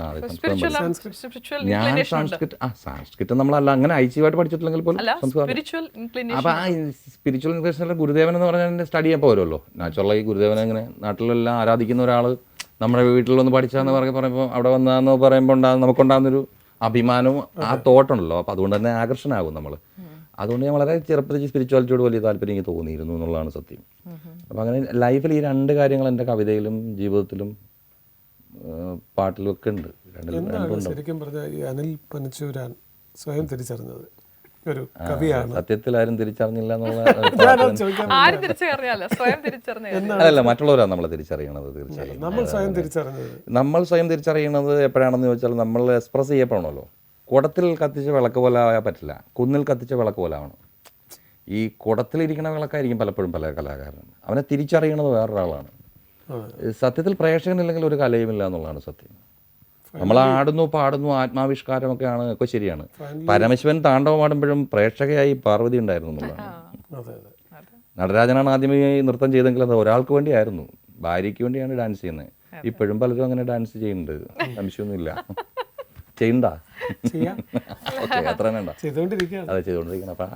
ഞാൻ സാൻസ്ക്രിറ്റ് നമ്മളല്ല അങ്ങനെ ഐച്ഛികമായിട്ട് പഠിച്ചിട്ടില്ലെങ്കിൽ പോലും സംസ്കൃതം. അപ്പോൾ ആ സ്പിരിച്വൽ ഇൻക്ലിനേഷനിലെ ഗുരുദേവൻ എന്ന് പറഞ്ഞാൽ എൻ്റെ സ്റ്റഡി അപ്പോൾ വരുമല്ലോ. നാച്ചുറലായി ഗുരുദേവനെ ഇങ്ങനെ നാട്ടിലെല്ലാം ആരാധിക്കുന്ന ഒരാൾ നമ്മുടെ വീട്ടിൽ വന്ന് പഠിച്ചാന്ന് പറയുമ്പോൾ അവിടെ വന്നതെന്ന് പറയുമ്പോൾ നമുക്കുണ്ടാകുന്നൊരു അഭിമാനവും ആ തോട്ടുണ്ടല്ലോ. അപ്പോൾ അതുകൊണ്ട് തന്നെ ആകർഷണമാകും നമ്മൾ. അതുകൊണ്ട് ഞാൻ വളരെ ചെറുപ്പത്തിൽ സ്പിരിച്വാലിറ്റിയോട് വലിയ താല്പര്യം എനിക്ക് തോന്നിയിരുന്നു എന്നുള്ളതാണ് സത്യം. അപ്പോൾ അങ്ങനെ ലൈഫിൽ ഈ 2 കാര്യങ്ങൾ എൻ്റെ കവിതയിലും ജീവിതത്തിലും പാട്ടിലും ഒക്കെ ഉണ്ട്. ശരിക്കും പറഞ്ഞാൽ ഈ അനിൽ പനച്ചൂരാൻ സ്വയം തിരിച്ചറിഞ്ഞത് ഒരു കവിയാണ്. സത്യത്തിൽ ആരും തിരിച്ചറിഞ്ഞില്ല എന്നുള്ള അല്ല, മറ്റുള്ളവരാണ് നമ്മളെ തിരിച്ചറിയണത്. തീർച്ചയായും നമ്മൾ സ്വയം തിരിച്ചറിയണത് എപ്പോഴാണെന്ന് ചോദിച്ചാൽ നമ്മൾ എക്സ്പ്രസ് ചെയ്യപ്പെടണമല്ലോ. കുടത്തിൽ കത്തിച്ച വിളക്ക് പോലെ ആയാൽ പറ്റില്ല, കുന്നിൽ കത്തിച്ച വിളക്ക് പോലെ ആവണം. ഈ കുടത്തിലിരിക്കുന്ന വിളക്കായിരിക്കും പലപ്പോഴും പല കലാകാരനും, അവനെ തിരിച്ചറിയണത് വേറൊരാളാണ്. സത്യത്തിൽ പ്രേക്ഷകനില്ലെങ്കിൽ ഒരു കലയുമില്ല എന്നുള്ളതാണ് സത്യം. നമ്മൾ ആടുന്നു പാടുന്നു ആത്മാവിഷ്കാരമൊക്കെയാണ് ഒക്കെ ശരിയാണ്. പരമശിവൻ താണ്ഡവമാടുമ്പോഴും പ്രേക്ഷകയായി പാർവതി ഉണ്ടായിരുന്നു എന്നുള്ളതാണ്. നടരാജനാണ് ആദ്യമേ നൃത്തം ചെയ്തെങ്കിൽ അത് ഒരാൾക്ക് വേണ്ടിയായിരുന്നു, ഭാര്യയ്ക്ക് വേണ്ടിയാണ് ഡാൻസ് ചെയ്യുന്നത്. ഇപ്പോഴും പലരും അങ്ങനെ ഡാൻസ് ചെയ്യുന്നുണ്ട്, സംശയമൊന്നുമില്ല. ചെയ്യണ്ട, ഓക്കെ, അത്ര വേണ്ട, അതെ ചെയ്തുകൊണ്ടിരിക്കണം. അപ്പം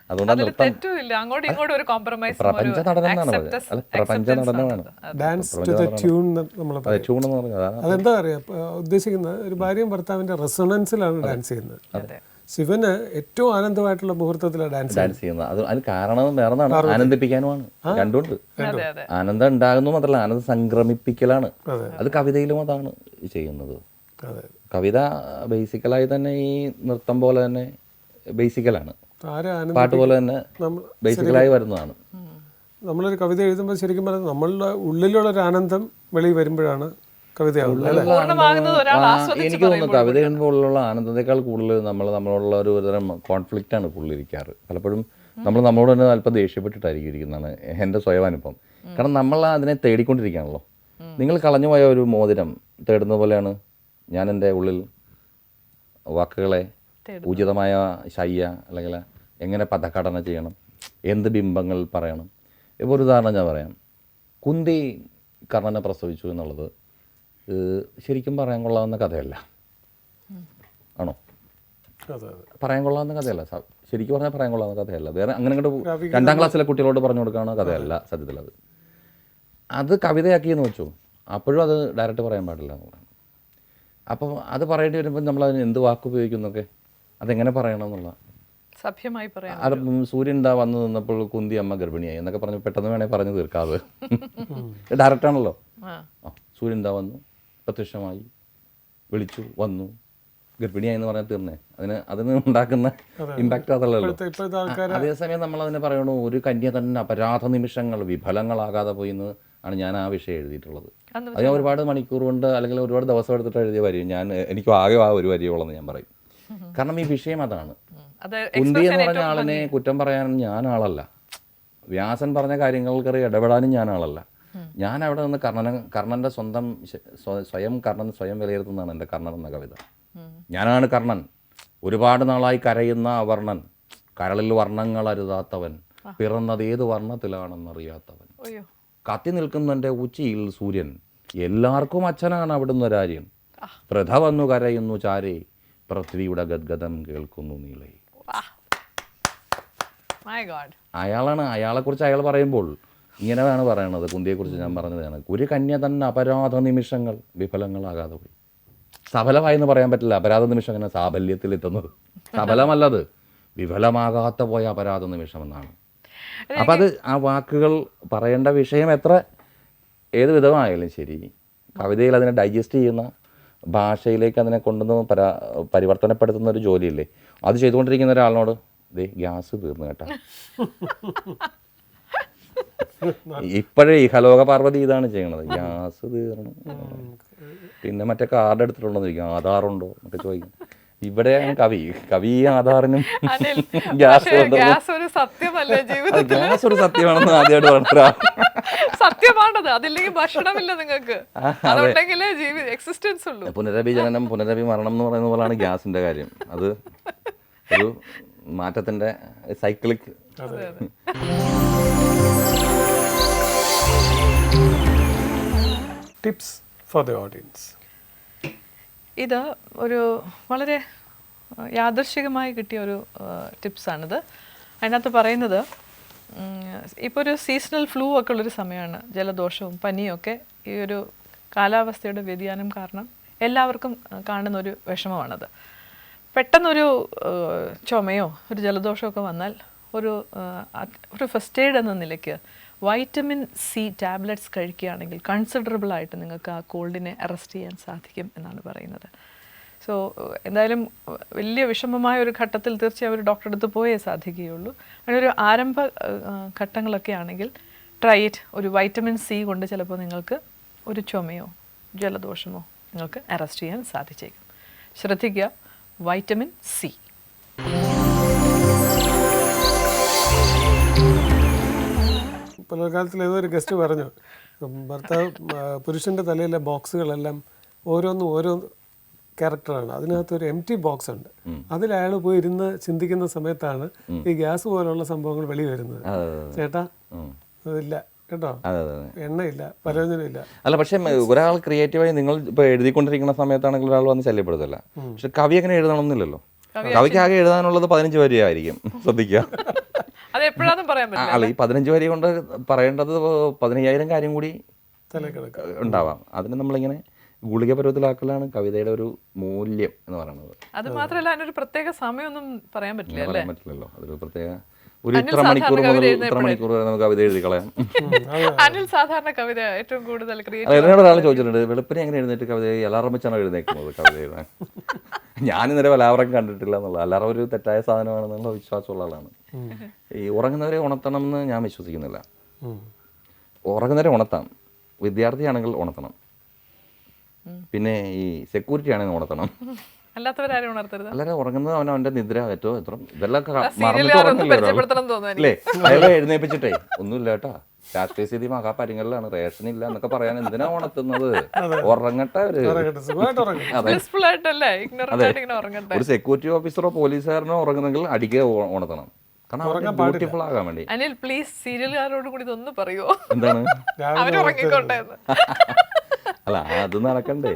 അതുകൊണ്ടാണ് അതിൽ നൃത്തം തെറ്റുമില്ല, അങ്ങോട്ടും ഇങ്ങോട്ടും ഒരു കോംപ്രമൈസ് പ്രപഞ്ച നടനമാണ് പറയുന്നത്. അല്ല, പ്രപഞ്ച നടനമാണ്. ഡാൻസ് ടു ദ ട്യൂൺ നമ്മൾ അതെ, ട്യൂൺ എന്ന് പറഞ്ഞാൽ അതാണ്. അതെന്താ പറയുക ഉദ്ദേശിക്കുന്നത്, ഒരു ഭാര്യയും ഭർത്താവിൻ്റെ റെസൊണൻസിലാണ് ഡാൻസ് ചെയ്യുന്നത്. ശിവന് ഏറ്റവും ആനന്ദമായിട്ടുള്ള മുഹൂർത്തത്തിലാണ് ഡാൻസ് ചെയ്യുന്നത്. അതിന് കാരണം വേറെന്നാണ്, ആനന്ദിപ്പിക്കാനുമാണ്. രണ്ടുണ്ട്. ആനന്ദം ഉണ്ടാകുന്നു മാത്രമല്ല, ആനന്ദം സംക്രമിപ്പിക്കലാണ്. അത് കവിതയിലും അതാണ് ചെയ്യുന്നത്. കവിത ബേസിക്കലായി തന്നെ ഈ നൃത്തം പോലെ തന്നെ ബേസിക്കലാണ്, പാട്ട് പോലെ തന്നെ ബേസിക്കലായി വരുന്നതാണ്. നമ്മളൊരു കവിത എഴുതുമ്പോൾ ശരിക്കും പറഞ്ഞാൽ നമ്മളുടെ ഉള്ളിലുള്ളൊരു ആനന്ദം വെളിയിൽ വരുമ്പോഴാണ് കവിതയാവുന്നത്. എനിക്ക് തോന്നുന്നു കവിത എഴുതുമ്പോഴുള്ള ആനന്ദത്തെക്കാൾ കൂടുതൽ നമ്മളോടുള്ള ഒരു തരം കോൺഫ്ലിക്റ്റ് ആണ് പുള്ളിരിക്കാറ്. പലപ്പോഴും നമ്മളോട് തന്നെ അല്പം ദേഷ്യപ്പെട്ടിട്ടായിരിക്കും ഇരിക്കുന്നതാണ് എൻ്റെ സ്വയം അനുഭവം. കാരണം നമ്മൾ അതിനെ തേടിക്കൊണ്ടിരിക്കുകയാണല്ലോ. നിങ്ങൾ കളഞ്ഞുപോയ ഒരു മോതിരം തേടുന്ന പോലെയാണ് ഞാൻ എൻ്റെ ഉള്ളിൽ വാക്കുകളെ ഉചിതമായ ശയ്യ അല്ലെങ്കിൽ എങ്ങനെ പദഘടന ചെയ്യണം, എന്ത് ബിംബങ്ങൾ പറയണം. ഇപ്പോൾ ഒരു ഉദാഹരണം ഞാൻ പറയാം. കുന്തി കർണനെ പ്രസവിച്ചു എന്നുള്ളത് ശരിക്കും പറയാൻ കൊള്ളാവുന്ന കഥയല്ല, ആണോ? പറയാൻ കൊള്ളാവുന്ന കഥയല്ല, ശരിക്കും പറഞ്ഞാൽ പറയാൻ കൊള്ളാവുന്ന കഥയല്ല. വേറെ അങ്ങനെ അങ്ങോട്ട് 2ാം ക്ലാസ്സിലെ കുട്ടികളോട് പറഞ്ഞു കൊടുക്കുകയാണ് കഥയല്ല സത്യത്തിൽ. അത് കവിതയാക്കിയെന്ന് വെച്ചു, അപ്പോഴും അത് ഡയറക്റ്റ് പറയാൻ പാടില്ല എന്ന് പറഞ്ഞു. അപ്പോൾ അത് പറയേണ്ടി വരുമ്പോൾ നമ്മളതിന് എന്ത് വാക്ക് ഉപയോഗിക്കുന്നൊക്കെ അതെങ്ങനെ പറയണം എന്നുള്ള സഭ്യമായി പറയാം. അത് സൂര്യൻ എന്താ വന്നു നിന്നപ്പോൾ കുന്തി അമ്മ ഗർഭിണിയായി എന്നൊക്കെ പറഞ്ഞ് പെട്ടെന്ന് വേണേൽ പറഞ്ഞു തീർക്കാതെ ഡയറക്റ്റാണല്ലോ. സൂര്യൻ എന്താ വന്നു, പ്രത്യക്ഷമായി, വിളിച്ചു, വന്നു, ഗർഭിണിയായി എന്ന് പറഞ്ഞാൽ തീർന്നേ. അതിന് ഉണ്ടാക്കുന്ന ഇമ്പാക്റ്റ് അതല്ലല്ലോ. അതേസമയം നമ്മളതിനെ പറയണു ഒരു കന്യ തന്നെ അപരാധ നിമിഷങ്ങൾ വിഫലങ്ങളാകാതെ പോയി എന്ന് ആണ് ഞാൻ ആ വിഷയം എഴുതിയിട്ടുള്ളത്. അത് ഞാൻ ഒരുപാട് മണിക്കൂർ കൊണ്ട് അല്ലെങ്കിൽ ഒരുപാട് ദിവസം എടുത്തിട്ട് എഴുതിയ വരി എനിക്ക് ആകെ ആ ഒരു വരിയോളെന്ന് ഞാൻ പറയും. കാരണം ഈ വിഷയം അതാണ്. കുന്തി എന്ന് പറഞ്ഞ ആളിനെ കുറ്റം പറയാൻ ഞാൻ ആളല്ല, വ്യാസൻ പറഞ്ഞ കാര്യങ്ങൾക്ക് ഇടപെടാനും ഞാൻ ആളല്ല. ഞാൻ അവിടെ നിന്ന് കർണൻ്റെ കർണൻ സ്വയം വിലയിരുത്തുന്നതാണ് എൻ്റെ കർണൻ എന്ന കവിത. ഞാനാണ് കർണൻ, ഒരുപാട് നാളായി കരയുന്ന അവർണൻ, കരളിൽ വർണ്ണങ്ങൾ അരുതാത്തവൻ, പിറന്നത് ഏത് വർണ്ണത്തിലാണെന്നറിയാത്തവൻ, കത്തി നിൽക്കുന്നതിൻ്റെ ഉച്ചിയിൽ സൂര്യൻ, എല്ലാവർക്കും അച്ഛനാണ് അവിടുന്ന് ഒരാര്യൻ, പ്രഥ വന്നു കരയുന്നു ചാരേ, പൃഥ്വിയുടെ ഗദ്ഗതം കേൾക്കുന്നു നീളേ. അയാളെക്കുറിച്ച് അയാൾ പറയുമ്പോൾ ഇങ്ങനെയാണ് പറയണത്. കുന്തിയെക്കുറിച്ച് ഞാൻ പറഞ്ഞതാണ്, ഒരു കന്യ തന്നെ അപരാധ നിമിഷങ്ങൾ വിഫലങ്ങളാകാതെ പോയി. സഫലമായി എന്ന് പറയാൻ പറ്റില്ല, അപരാധ നിമിഷം അങ്ങനെ സാഫല്യത്തിൽ എത്തുന്നത്. സഫലമല്ലത്, വിഫലമാകാത്ത പോയ അപരാധ നിമിഷം എന്നാണ്. അപ്പം അത് ആ വാക്കുകൾ പറയേണ്ട വിഷയം ഏത് വിധമായാലും ശരി, കവിതയിൽ അതിനെ ഡൈജസ്റ്റ് ചെയ്യുന്ന ഭാഷയിലേക്ക് അതിനെ കൊണ്ടുവന്ന് പരിവർത്തനപ്പെടുത്തുന്ന ഒരു ജോലിയില്ലേ, അത് ചെയ്തുകൊണ്ടിരിക്കുന്ന ഒരാളിനോട് ഗ്യാസ് തീർന്നു കേട്ടോ, ഇപ്പോഴേ ഇഹലോക പാർവതി ഇതാണ് ചെയ്യണത്, ഗ്യാസ് തീർന്നു, പിന്നെ മറ്റേ കാർഡ് എടുത്തിട്ടുണ്ടോ എന്ന് ചോദിക്കും, ആധാറുണ്ടോ എന്നൊക്കെ ചോദിക്കും. ഇവിടെയാണ് കവി ആധാറിനും ഗ്യാസ് ഒരു സത്യമല്ലേ ജീവിതത്തിൽ? ഗ്യാസ് ഒരു സത്യമാണെന്ന് ആദ്യമായിട്ട് പറഞ്ഞ സത്യമാണത്. അതില്ലെങ്കിൽ ഭക്ഷണമില്ല നിങ്ങൾക്ക്, അതുണ്ടെങ്കിലേ എക്സിസ്റ്റൻസ് ഉള്ളൂ. പുനരഭി ജനനം പുനരഭി മരണം എന്ന് പറയുന്ന പോലെയാണ് ഗ്യാസിന്റെ കാര്യം. അത് ഒരു മാറ്റത്തിന്റെ cyclic. Tips for the audience. ഇത് ഒരു വളരെ യാദൃശ്ചികമായി കിട്ടിയ ഒരു ടിപ്സാണിത്. അതിനകത്ത് പറയുന്നത്, ഇപ്പോൾ ഒരു സീസണൽ ഫ്ലൂ ഒക്കെ ഉള്ളൊരു സമയമാണ്, ജലദോഷവും പനിയും ഒക്കെ. ഈ ഒരു കാലാവസ്ഥയുടെ വ്യതിയാനം കാരണം എല്ലാവർക്കും കാണുന്ന ഒരു വിഷമമാണത്. പെട്ടെന്നൊരു ചുമയോ ഒരു ജലദോഷമോ ഒക്കെ വന്നാൽ ഒരു ഫസ്റ്റ് എയ്ഡ് എന്ന നിലയ്ക്ക് വൈറ്റമിൻ സി ടാബ്ലറ്റ്സ് കഴിക്കുകയാണെങ്കിൽ കൺസിഡറബിളായിട്ട് നിങ്ങൾക്ക് ആ കോൾഡിനെ അറസ്റ്റ് ചെയ്യാൻ സാധിക്കും എന്നാണ് പറയുന്നത്. സോ എന്തായാലും വലിയ വിഷമമായ ഒരു ഘട്ടത്തിൽ തീർച്ചയായും ഒരു ഡോക്ടറെ അടുത്ത് പോയേ സാധിക്കുകയുള്ളൂ. അങ്ങനെ ഒരു ആരംഭ ഘട്ടങ്ങളൊക്കെ ആണെങ്കിൽ ട്രൈ ഇറ്റ്. ഒരു വൈറ്റമിൻ സി കൊണ്ട് ചിലപ്പോൾ നിങ്ങൾക്ക് ഒരു ചുമയോ ജലദോഷമോ നിങ്ങൾക്ക് അറസ്റ്റ് ചെയ്യാൻ സാധിച്ചേക്കും. ശ്രദ്ധിക്കുക, വൈറ്റമിൻ സി. പുലർക്കാലത്തിൽ ഏതൊരു ഗസ്റ്റ് പറഞ്ഞു, ഭർത്താവ് പുരുഷൻ്റെ തലയിലെ ബോക്സുകളെല്ലാം ഓരോന്നും ഓരോ ക്യാരക്ടറാണ്, അതിനകത്തൊരു എംപ്റ്റി ബോക്സ് ഉണ്ട്, അതിൽ അയാൾ പോയി ഇരുന്ന് ചിന്തിക്കുന്ന സമയത്താണ് ഈ ഗ്യാസ് പോലുള്ള സംഭവങ്ങൾ വെളി വരുന്നത്. ചേട്ടാ അതില്ല കേട്ടോ, എണ്ണയില്ല, പലവ്യഞ്ജനമില്ല. അല്ല, പക്ഷെ ഒരാൾ ക്രിയേറ്റീവായി നിങ്ങൾ ഇപ്പോൾ എഴുതിക്കൊണ്ടിരിക്കുന്ന സമയത്താണെങ്കിൽ ഒരാൾ വന്ന് ശല്യപ്പെടുത്തില്ല. പക്ഷെ കവി അങ്ങനെ എഴുതണമെന്നില്ലല്ലോ. കവിക്ക് ആകെ എഴുതാനുള്ളത് 15 വരിയായിരിക്കും, ശ്രദ്ധിക്കുക. അത് എപ്പോഴാന്നും പറയാൻ പറ്റില്ല. അല്ല, ഈ 15 വരി കൊണ്ട് പറയേണ്ടത് 15,000 കാര്യം കൂടി ഉണ്ടാവാം. അതിന് നമ്മളിങ്ങനെ ഗുളിക പരുവത്തിലാക്കലാണ് കവിതയുടെ ഒരു മൂല്യം എന്ന് പറയുന്നത്. അത് മാത്രമല്ല അതിനൊരു പ്രത്യേക സമയമൊന്നും പറയാൻ പറ്റില്ല അല്ലേ? പറയാൻ പറ്റില്ലല്ലോ. അതൊരു പ്രത്യേക ഒരു ഇത്ര മണിക്കൂർ മുതൽ ഇത്ര മണിക്കൂർ വരെ നമുക്ക് കവിത എഴുതി കളയാം. അനിൽ സാധാരണ കവിത ഏറ്റവും കൂടുതൽ എന്നോട് ഒരാൾ ചോദിച്ചിട്ടുണ്ട്, വെളുപ്പിനെ എങ്ങനെ എഴുന്നേറ്റ് കവിത അലാറം വെച്ചാണോ എഴുന്നേക്കുന്നത് കവിത എഴുതാൻ? ഞാൻ ഇന്നലെ അലാറം കണ്ടിട്ടില്ല എന്നുള്ള, അലാറം ഒരു തെറ്റായ സാധനമാണെന്നുള്ള വിശ്വാസമുള്ള ആളാണ്. ഈ ഉറങ്ങുന്നവരെ ഉണർത്തണം എന്ന് ഞാൻ വിശ്വസിക്കുന്നില്ല. ഉറങ്ങുന്നവരെ ഉണർത്താം, വിദ്യാർത്ഥിയാണെങ്കിൽ ഉണർത്തണം, പിന്നെ ഈ സെക്യൂരിറ്റി ആണെങ്കിൽ ഉണർത്തണം. അല്ലാത്തവരാരും ഉണർത്തരുത്. അല്ലാതെ ഉറങ്ങുന്നത് അവൻ്റെ നിദ്ര ഏറ്റവും എത്ര ഇതെല്ലാം തോന്നുന്നു അല്ലേ? അയാളെ എഴുന്നേപ്പിച്ചിട്ടേ ഒന്നുമില്ല കേട്ടാ, രാഷ്ട്രീയ സ്ഥിതി മഹാപരിങ്ങളിലാണ്, റേഷൻ ഇല്ല എന്നൊക്കെ പറയാൻ എന്തിനാ ഉണർത്തുന്നത്? ഉറങ്ങട്ടെ അവര്. ഒരു സെക്യൂരിറ്റി ഓഫീസറോ പോലീസുകാരനോ ഉറങ്ങുന്നെങ്കിൽ അടിക്കുക ഉണർത്തണം, കാരണം ബ്യൂട്ടിഫുൾ ആകാൻ വേണ്ടി. അനിൽ പ്ലീസ് സീരിയലുകാരോട് കൂടി ഇതൊന്ന് പറയുമോ, എന്താണ് അവര് ഉറങ്ങിക്കോട്ടെ? അല്ല, അത് നടക്കണ്ടേ.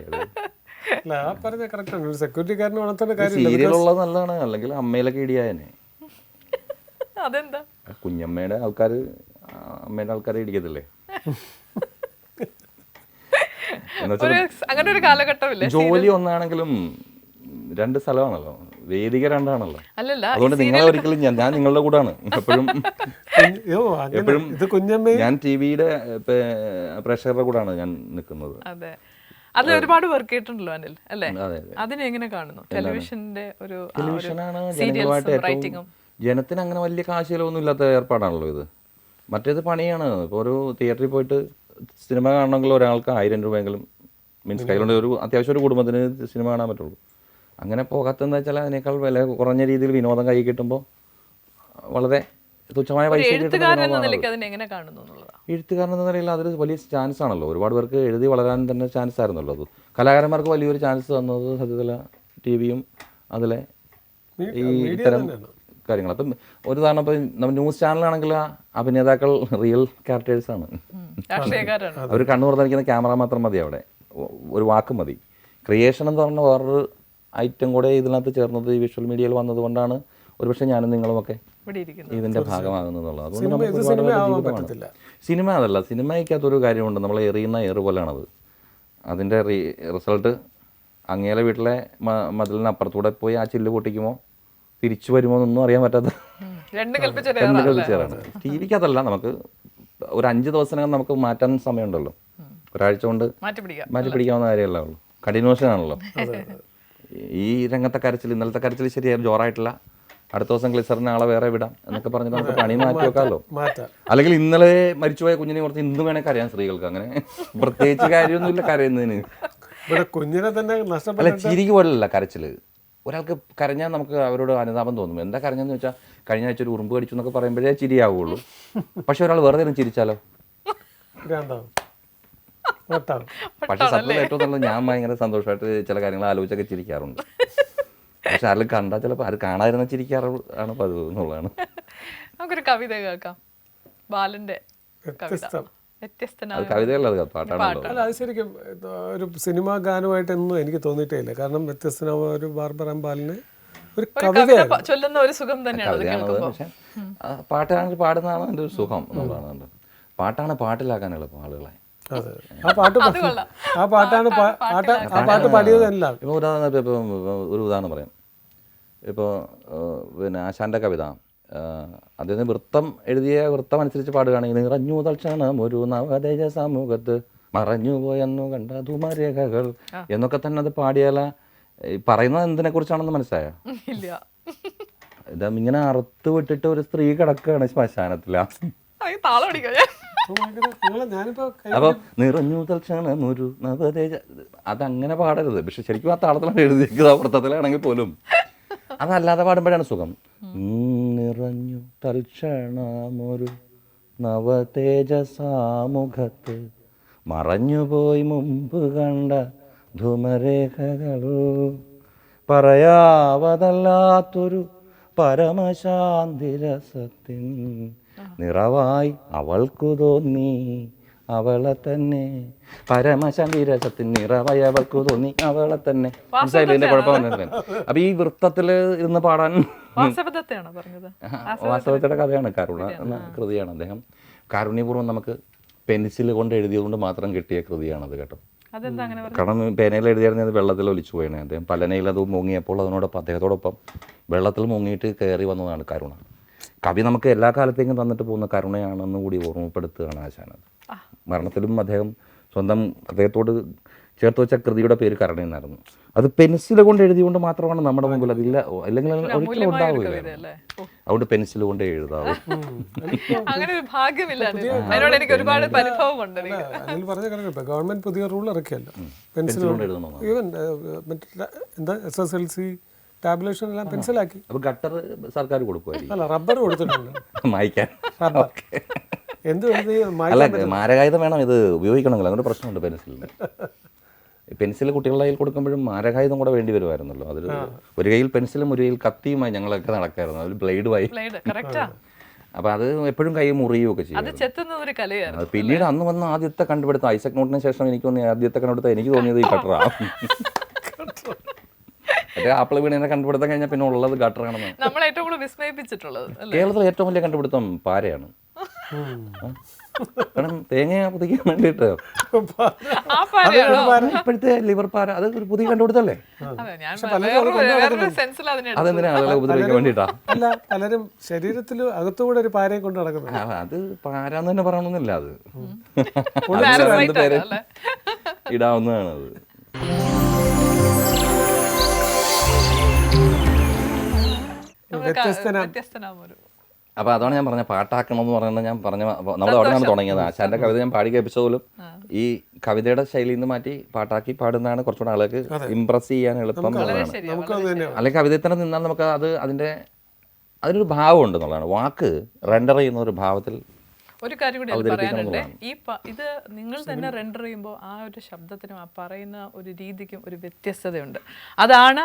സീരിയലുള്ള നല്ലതാണ്, അല്ലെങ്കിൽ അമ്മയിലൊക്കെ ഇടിയായനെ. അതെന്താ? കുഞ്ഞമ്മയുടെ ആൾക്കാർ അമ്മയുടെ ആൾക്കാരെ ഇടിക്കത്തില്ലേ? അങ്ങനെ ഒരു കാലഘട്ടമില്ല. ജോലി ഒന്നാണെങ്കിലും 2 സ്ഥലമാണല്ലോ, വേദിക 2 ആണല്ലോ. അതുകൊണ്ട് നിങ്ങളെ ഒരിക്കലും ഞാൻ നിങ്ങളുടെ കൂടാണ് എപ്പോഴും. ഞാൻ ടിവിയുടെ പ്രേക്ഷകരുടെ കൂടാണ് ഞാൻ നിൽക്കുന്നത്. അത് ഒരുപാട് വർക്ക് ചെയ്തിട്ടുണ്ടല്ലോ അനിൽ അല്ലേ? അതിനെ എങ്ങനെ കാണുന്നു? ടെലിവിഷന്റെ ഒരു റൈറ്റിംഗും ജനത്തിന് അങ്ങനെ വലിയ കാശിലൊന്നും ഇല്ലാത്ത ഏർപ്പാടാണല്ലോ ഇത്. മറ്റേത് പണിയാണ്. ഇപ്പോൾ ഒരു തിയേറ്ററിൽ പോയിട്ട് സിനിമ കാണണമെങ്കിൽ ഒരാൾക്ക് 1000 രൂപയെങ്കിലും മീൻസ് കയ്യിലുണ്ട്, ഒരു അത്യാവശ്യം ഒരു കുടുംബത്തിന് സിനിമ കാണാൻ പറ്റുള്ളൂ. അങ്ങനെ പോകാത്തതെന്ന് വെച്ചാൽ അതിനേക്കാൾ വില കുറഞ്ഞ രീതിയിൽ വിനോദം കൈ കിട്ടുമ്പോൾ വളരെ തുച്ഛമായ പൈസ കിട്ടുന്ന എഴുത്തുകാരൻ എന്ന നിലയിൽ അതൊരു വലിയ ചാൻസ് ആണല്ലോ. ഒരുപാട് പേർക്ക് എഴുതി വളരാൻ തന്നെ ചാൻസ് ആയിരുന്നല്ലോ അത്. കലാകാരന്മാർക്ക് വലിയൊരു ചാൻസ് തന്നത് സത്യത്തില TV-യും അതിലെ ഈ ഇത്തരം കാര്യങ്ങൾ. അപ്പം ഒരു ഉദാഹരണം, ഇപ്പം നമ്മൾ ന്യൂസ് ചാനലാണെങ്കിൽ അഭിനേതാക്കൾ റിയൽ ക്യാരക്ടേഴ്സാണ്. അവർ കണ്ണു തുറന്നിരിക്കുന്ന ക്യാമറ മാത്രം മതി, അവിടെ ഒരു വാക്ക് മതി. ക്രിയേഷൻ എന്ന് പറഞ്ഞ വേറൊരു ഐറ്റം കൂടെ ഇതിനകത്ത് ചേർന്നത് ഈ വിഷ്വൽ മീഡിയയിൽ വന്നതുകൊണ്ടാണ് ഒരുപക്ഷെ ഞാനും നിങ്ങളുമൊക്കെ ഇതിൻ്റെ ഭാഗമാകുന്നതെന്നുള്ളത്. അതുകൊണ്ട് നമുക്ക് ഒരുപാട് ജീവിതമാണ്. സിനിമ അതല്ല, സിനിമയ്ക്കകത്തൊരു കാര്യമുണ്ട്, നമ്മൾ എറിയുന്ന ഏറ് പോലെയാണത്. അതിൻ്റെ റിസൾട്ട് അങ്ങേലെ വീട്ടിലെ മതിലിനപ്പുറത്തൂടെ പോയി ആ ചില്ല് പൊട്ടിക്കുമോ തിരിച്ചു വരുമോ എന്നൊന്നും അറിയാൻ പറ്റാത്ത രണ്ട് കൽപ്പിച്ചേറാണ്. TV-ക്കതല്ല, നമുക്ക് ഒരു 5 ദിവസത്തിനകം നമുക്ക് മാറ്റാൻ സമയമുണ്ടല്ലോ, ഒരാഴ്ച കൊണ്ട് മാറ്റി പിടിക്കാവുന്ന കാര്യമല്ല ഉള്ളൂ. കഠിനോഷനാണല്ലോ ഈ രംഗത്തെ കരച്ചിൽ. ഇന്നലത്തെ കരച്ചിൽ ശരിയായിരുന്നു, ജോറായിട്ടില്ല, അടുത്ത ദിവസം ഗ്ലിസറിന് ആളെ വേറെ വിടാം എന്നൊക്കെ പറഞ്ഞ് നമുക്ക് പണി മാറ്റി വെക്കാമല്ലോ. അല്ലെങ്കിൽ ഇന്നലെ മരിച്ചുപോയ കുഞ്ഞിനെ ഓർത്ത് ഇന്നും വേണേൽ കരയാൻ സ്ത്രീകൾക്ക്. അങ്ങനെ പ്രത്യേകിച്ച് കാര്യമൊന്നുമില്ല കരയുന്നതിന്. അല്ല, ചിരിക്ക് പോലല്ല കരച്ചില്. ഒരാൾക്ക് കരഞ്ഞാൽ നമുക്ക് അവരോട് അനുതാപം തോന്നും. എന്താ കരഞ്ഞെന്ന് വെച്ചാൽ കഴിഞ്ഞ ആഴ്ച ഒരു ഉറുമ്പ് കടിച്ചു എന്നൊക്കെ പറയുമ്പോഴേ ചിരിയാവുള്ളൂ. പക്ഷെ ഒരാൾ വെറുതെ ഇരുന്ന് ചിരിച്ചാലോ? പക്ഷെ സത്യത്തിൽ ഏറ്റവും നല്ലത് ഞാൻ ഭയങ്കര സന്തോഷമായിട്ട് ചില കാര്യങ്ങൾ ആലോചിച്ചൊക്കെ ചിരിക്കാറുണ്ട്. പക്ഷെ ആരും കണ്ടാൽ ചിലപ്പോൾ അത് കാണാതിരുന്ന ചിരിക്കാറാണ് പതിവ് എന്നുള്ളതാണ്. നമുക്കൊരു കവിത കേൾക്കാം, ബാലന്റെ അത് കവിതയല്ല, അത് പാട്ടാണല്ലോ. അല്ല, അത് ശരിക്കും ഒരു സിനിമാ ഗാനമായിട്ടൊന്നും എനിക്ക് തോന്നിയിട്ടേ ഇല്ല. കാരണം വ്യത്യസ്തനായ ഒരു ബാർബറാം ബാലിന് ഒരു ചൊല്ലുന്ന ഒരു സുഖം തന്നെയാണ്. പക്ഷെ പാട്ടാണെങ്കിൽ പാടുന്നതാണ് എൻ്റെ ഒരു സുഖം എന്നുള്ളതാണ്. പാട്ടാണ് പാട്ടിലാക്കാൻ എളുപ്പം ആളുകളെ. ആ പാട്ടാണ് പാടിയതല്ല. ഇപ്പോൾ ഒരു ഉദാഹരണം പറയാം. ഇപ്പോൾ പിന്നെ ആശാന്റെ കവിത, അദ്ദേഹം വൃത്തം എഴുതിയ വൃത്തം അനുസരിച്ച് പാടുകയാണെങ്കിൽ നിറഞ്ഞു തൽക്ഷണം ഒരു നവതേജ സമൂഹത്ത് മറഞ്ഞു പോയെന്നു കണ്ട ധൂമരേഖകൾ എന്നൊക്കെ തന്നെ അത് പാടിയാൽ പറയുന്നത് എന്തിനെ കുറിച്ചാണെന്ന് മനസ്സിലായോ? ഇതാ ഇങ്ങനെ അറുത്ത് വിട്ടിട്ട് ഒരു സ്ത്രീ കിടക്കുകയാണ് ശ്മശാനത്തില. അപ്പൊ നിറഞ്ഞു തൽക്ഷണം ഒരു നവതേജ, അതങ്ങനെ പാടരുത്. പക്ഷെ ശരിക്കും ആ താളത്തിലാണ് എഴുതിയിരിക്കുന്നത്, വൃത്തത്തിലാണെങ്കിൽ പോലും. അതല്ലാതെ പാടുമ്പോഴാണ് സുഖം. നിറഞ്ഞു തൽക്ഷണമൊരു നവതേജസാമുഖത്ത് മറഞ്ഞുപോയി മുമ്പ് കണ്ട ധൂമരേഖകളോ, പറയാവതല്ലാത്തൊരു പരമശാന്തിരസത്തിൻ നിറവായി അവൾക്കു തോന്നി അവളെ തന്നെ പരമശാന്തിരസത്തിൻ നിറവയവൾക്കു തോന്നി അവളെ തന്നെ. മനസ്സിലായില്ലേ ഇതിന്റെ കുഴപ്പമൊന്നുമില്ല. അപ്പൊ ഈ വൃത്തത്തില് ഇരുന്ന് പാടാൻ വാസവദത്തയാണോ പറഞ്ഞത്? വാസ്തവത്തിന്റെ കഥയാണ് കരുണ എന്ന കൃതിയാണ്. അദ്ദേഹം കാരുണ്യപൂർവ്വം നമുക്ക് പെൻസിൽ കൊണ്ട് എഴുതിയതുകൊണ്ട് മാത്രം കിട്ടിയ കൃതിയാണത് കേട്ടോ. അതെന്താ അങ്ങനെ പറഞ്ഞത്? കാരണം പേനയിൽ എഴുതിയായിരുന്നത് വെള്ളത്തിൽ ഒലിച്ചു പോയാണ്. അദ്ദേഹം പലനയിൽ അത് മുങ്ങിയപ്പോൾ അതിനോടൊപ്പം അദ്ദേഹത്തോടൊപ്പം വെള്ളത്തിൽ മുങ്ങിയിട്ട് കയറി വന്നതാണ് കരുണ. കവി നമുക്ക് എല്ലാ കാലത്തേക്കും തന്നിട്ട് പോകുന്ന കരുണയാണെന്ന് കൂടി ഓർമ്മപ്പെടുത്തുകയാണ് ആശാനത്. മരണത്തിലും അദ്ദേഹം സ്വന്തം അദ്ദേഹത്തോട് ചേർത്ത് വെച്ച കൃതിയുടെ പേര് കരുണ എന്നായിരുന്നു. അത് പെൻസിൽ കൊണ്ട് എഴുതിയുകൊണ്ട് മാത്രമാണ് നമ്മുടെ മുമ്പിൽ അതില്ല, അല്ലെങ്കിൽ ഒരിക്കലും ഉണ്ടാവുകയില്ല. അതുകൊണ്ട് പെൻസിൽ കൊണ്ട് എഴുതാവും. അങ്ങനെ ഒരു ഭാഗ്യമില്ല. അതിനോട് എനിക്ക് ഒരുപാട് അനുഭവമുണ്ട്. ഗവൺമെന്റ് പുതിയ റൂൾ ഇറക്കിയല്ലോ, പെൻസിൽ കൊണ്ട് എഴുതണം. ഈവൻ എന്താ SSLC ടാബുലേഷൻ എല്ലാം പെൻസിലാക്കി. അപ്പൊ ഗട്ടർ സർക്കാർ കൊടുക്കുമായിരിക്കും. അല്ല, റബ്ബർ കൊടുത്തിട്ടുണ്ട് മായ്ക്കാൻ. എന്ത് അല്ല, മാരകായുധം വേണം ഇത് ഉപയോഗിക്കണമെങ്കിൽ. അങ്ങനെ പ്രശ്നമുണ്ട് പെൻസിലിന്. പെൻസിൽ കുട്ടികളുടെ കയ്യിൽ കൊടുക്കുമ്പോഴും മാരകായുധം കൂടെ വേണ്ടി വരുമായിരുന്നല്ലോ. അതിൽ ഒരു കയ്യിൽ പെൻസിലും ഒരു കയ്യിൽ കത്തിയുമായി ഞങ്ങളൊക്കെ നടക്കായിരുന്നു. അതിൽ ബ്ലേഡുമായി. അപ്പൊ അത് എപ്പോഴും കൈ മുറിയുകയൊക്കെ ചെയ്യും. പിന്നീട് അന്ന് വന്ന ആദ്യത്തെ കണ്ടുപിടുത്തം ഐസക് ന്യൂട്ടന് ശേഷം എനിക്ക് തോന്നിയ ആദ്യത്തെ കണ്ടുപിടുത്തം എനിക്ക് തോന്നിയത് ഈ ഗട്ടറാണ്. മറ്റേ ആപ്പിൾ വീണിനെ കണ്ടുപിടുത്തം കഴിഞ്ഞാൽ പിന്നെ ഉള്ളത് ഗട്ടറാണെന്ന്. കേരളത്തിലെ ഏറ്റവും വലിയ കണ്ടുപിടുത്തം പാരയാണ്. കാരണം തേങ്ങ പുതിക്കാൻ വേണ്ടിയിട്ട് ഇപ്പോഴത്തെ ലിവർ പാര അത് ഒരു പുതിയ കണ്ടുപിടുത്തല്ലേ. അതെന്തിനാ ആളുകളെ ഉപദ്രവിക്കാൻ വേണ്ടിട്ടാ? അല്ല, പലരും ശരീരത്തിൽ അകത്തുകൂടെ ഒരു പാരയെ കൊണ്ട് നടക്കുന്നത്. അത് പാരാന്ന് തന്നെ പറയണമെന്നില്ല, അത് പേര് ഇടാവുന്നതാണ്. അത് അപ്പോൾ അതാണ് ഞാൻ പറഞ്ഞ പാട്ടാക്കണം എന്ന് പറയുന്നത്. ഞാൻ പറഞ്ഞ നമ്മൾ അവിടെയാണ് തുടങ്ങിയത്. ആശാന്റെ കവിത ഞാൻ പാടി കേൾപ്പിച്ച പോലും ഈ കവിതയുടെ ശൈലിയിൽ നിന്ന് മാറ്റി പാട്ടാക്കി പാടുന്നതാണ് കുറച്ചുകൂടെ ആളുകൾക്ക് ഇംപ്രസ് ചെയ്യാൻ എളുപ്പം എന്നുള്ളതാണ്. അല്ലെങ്കിൽ കവിതയിൽ തന്നെ നിന്നാൽ നമുക്ക് അതിനൊരു ഭാവം ഉണ്ട് എന്നുള്ളതാണ്. വാക്ക് റെൻഡർ ചെയ്യുന്ന ഒരു ഭാവത്തിൽ. ഒരു കാര്യം കൂടി പറയാനുണ്ട്. ഇത് നിങ്ങൾ തന്നെ റെൻഡർ ചെയ്യുമ്പോൾ ആ ഒരു ശബ്ദത്തിനും ആ പറയുന്ന ഒരു രീതിക്കും ഒരു വ്യത്യസ്തതയുണ്ട്. അതാണ്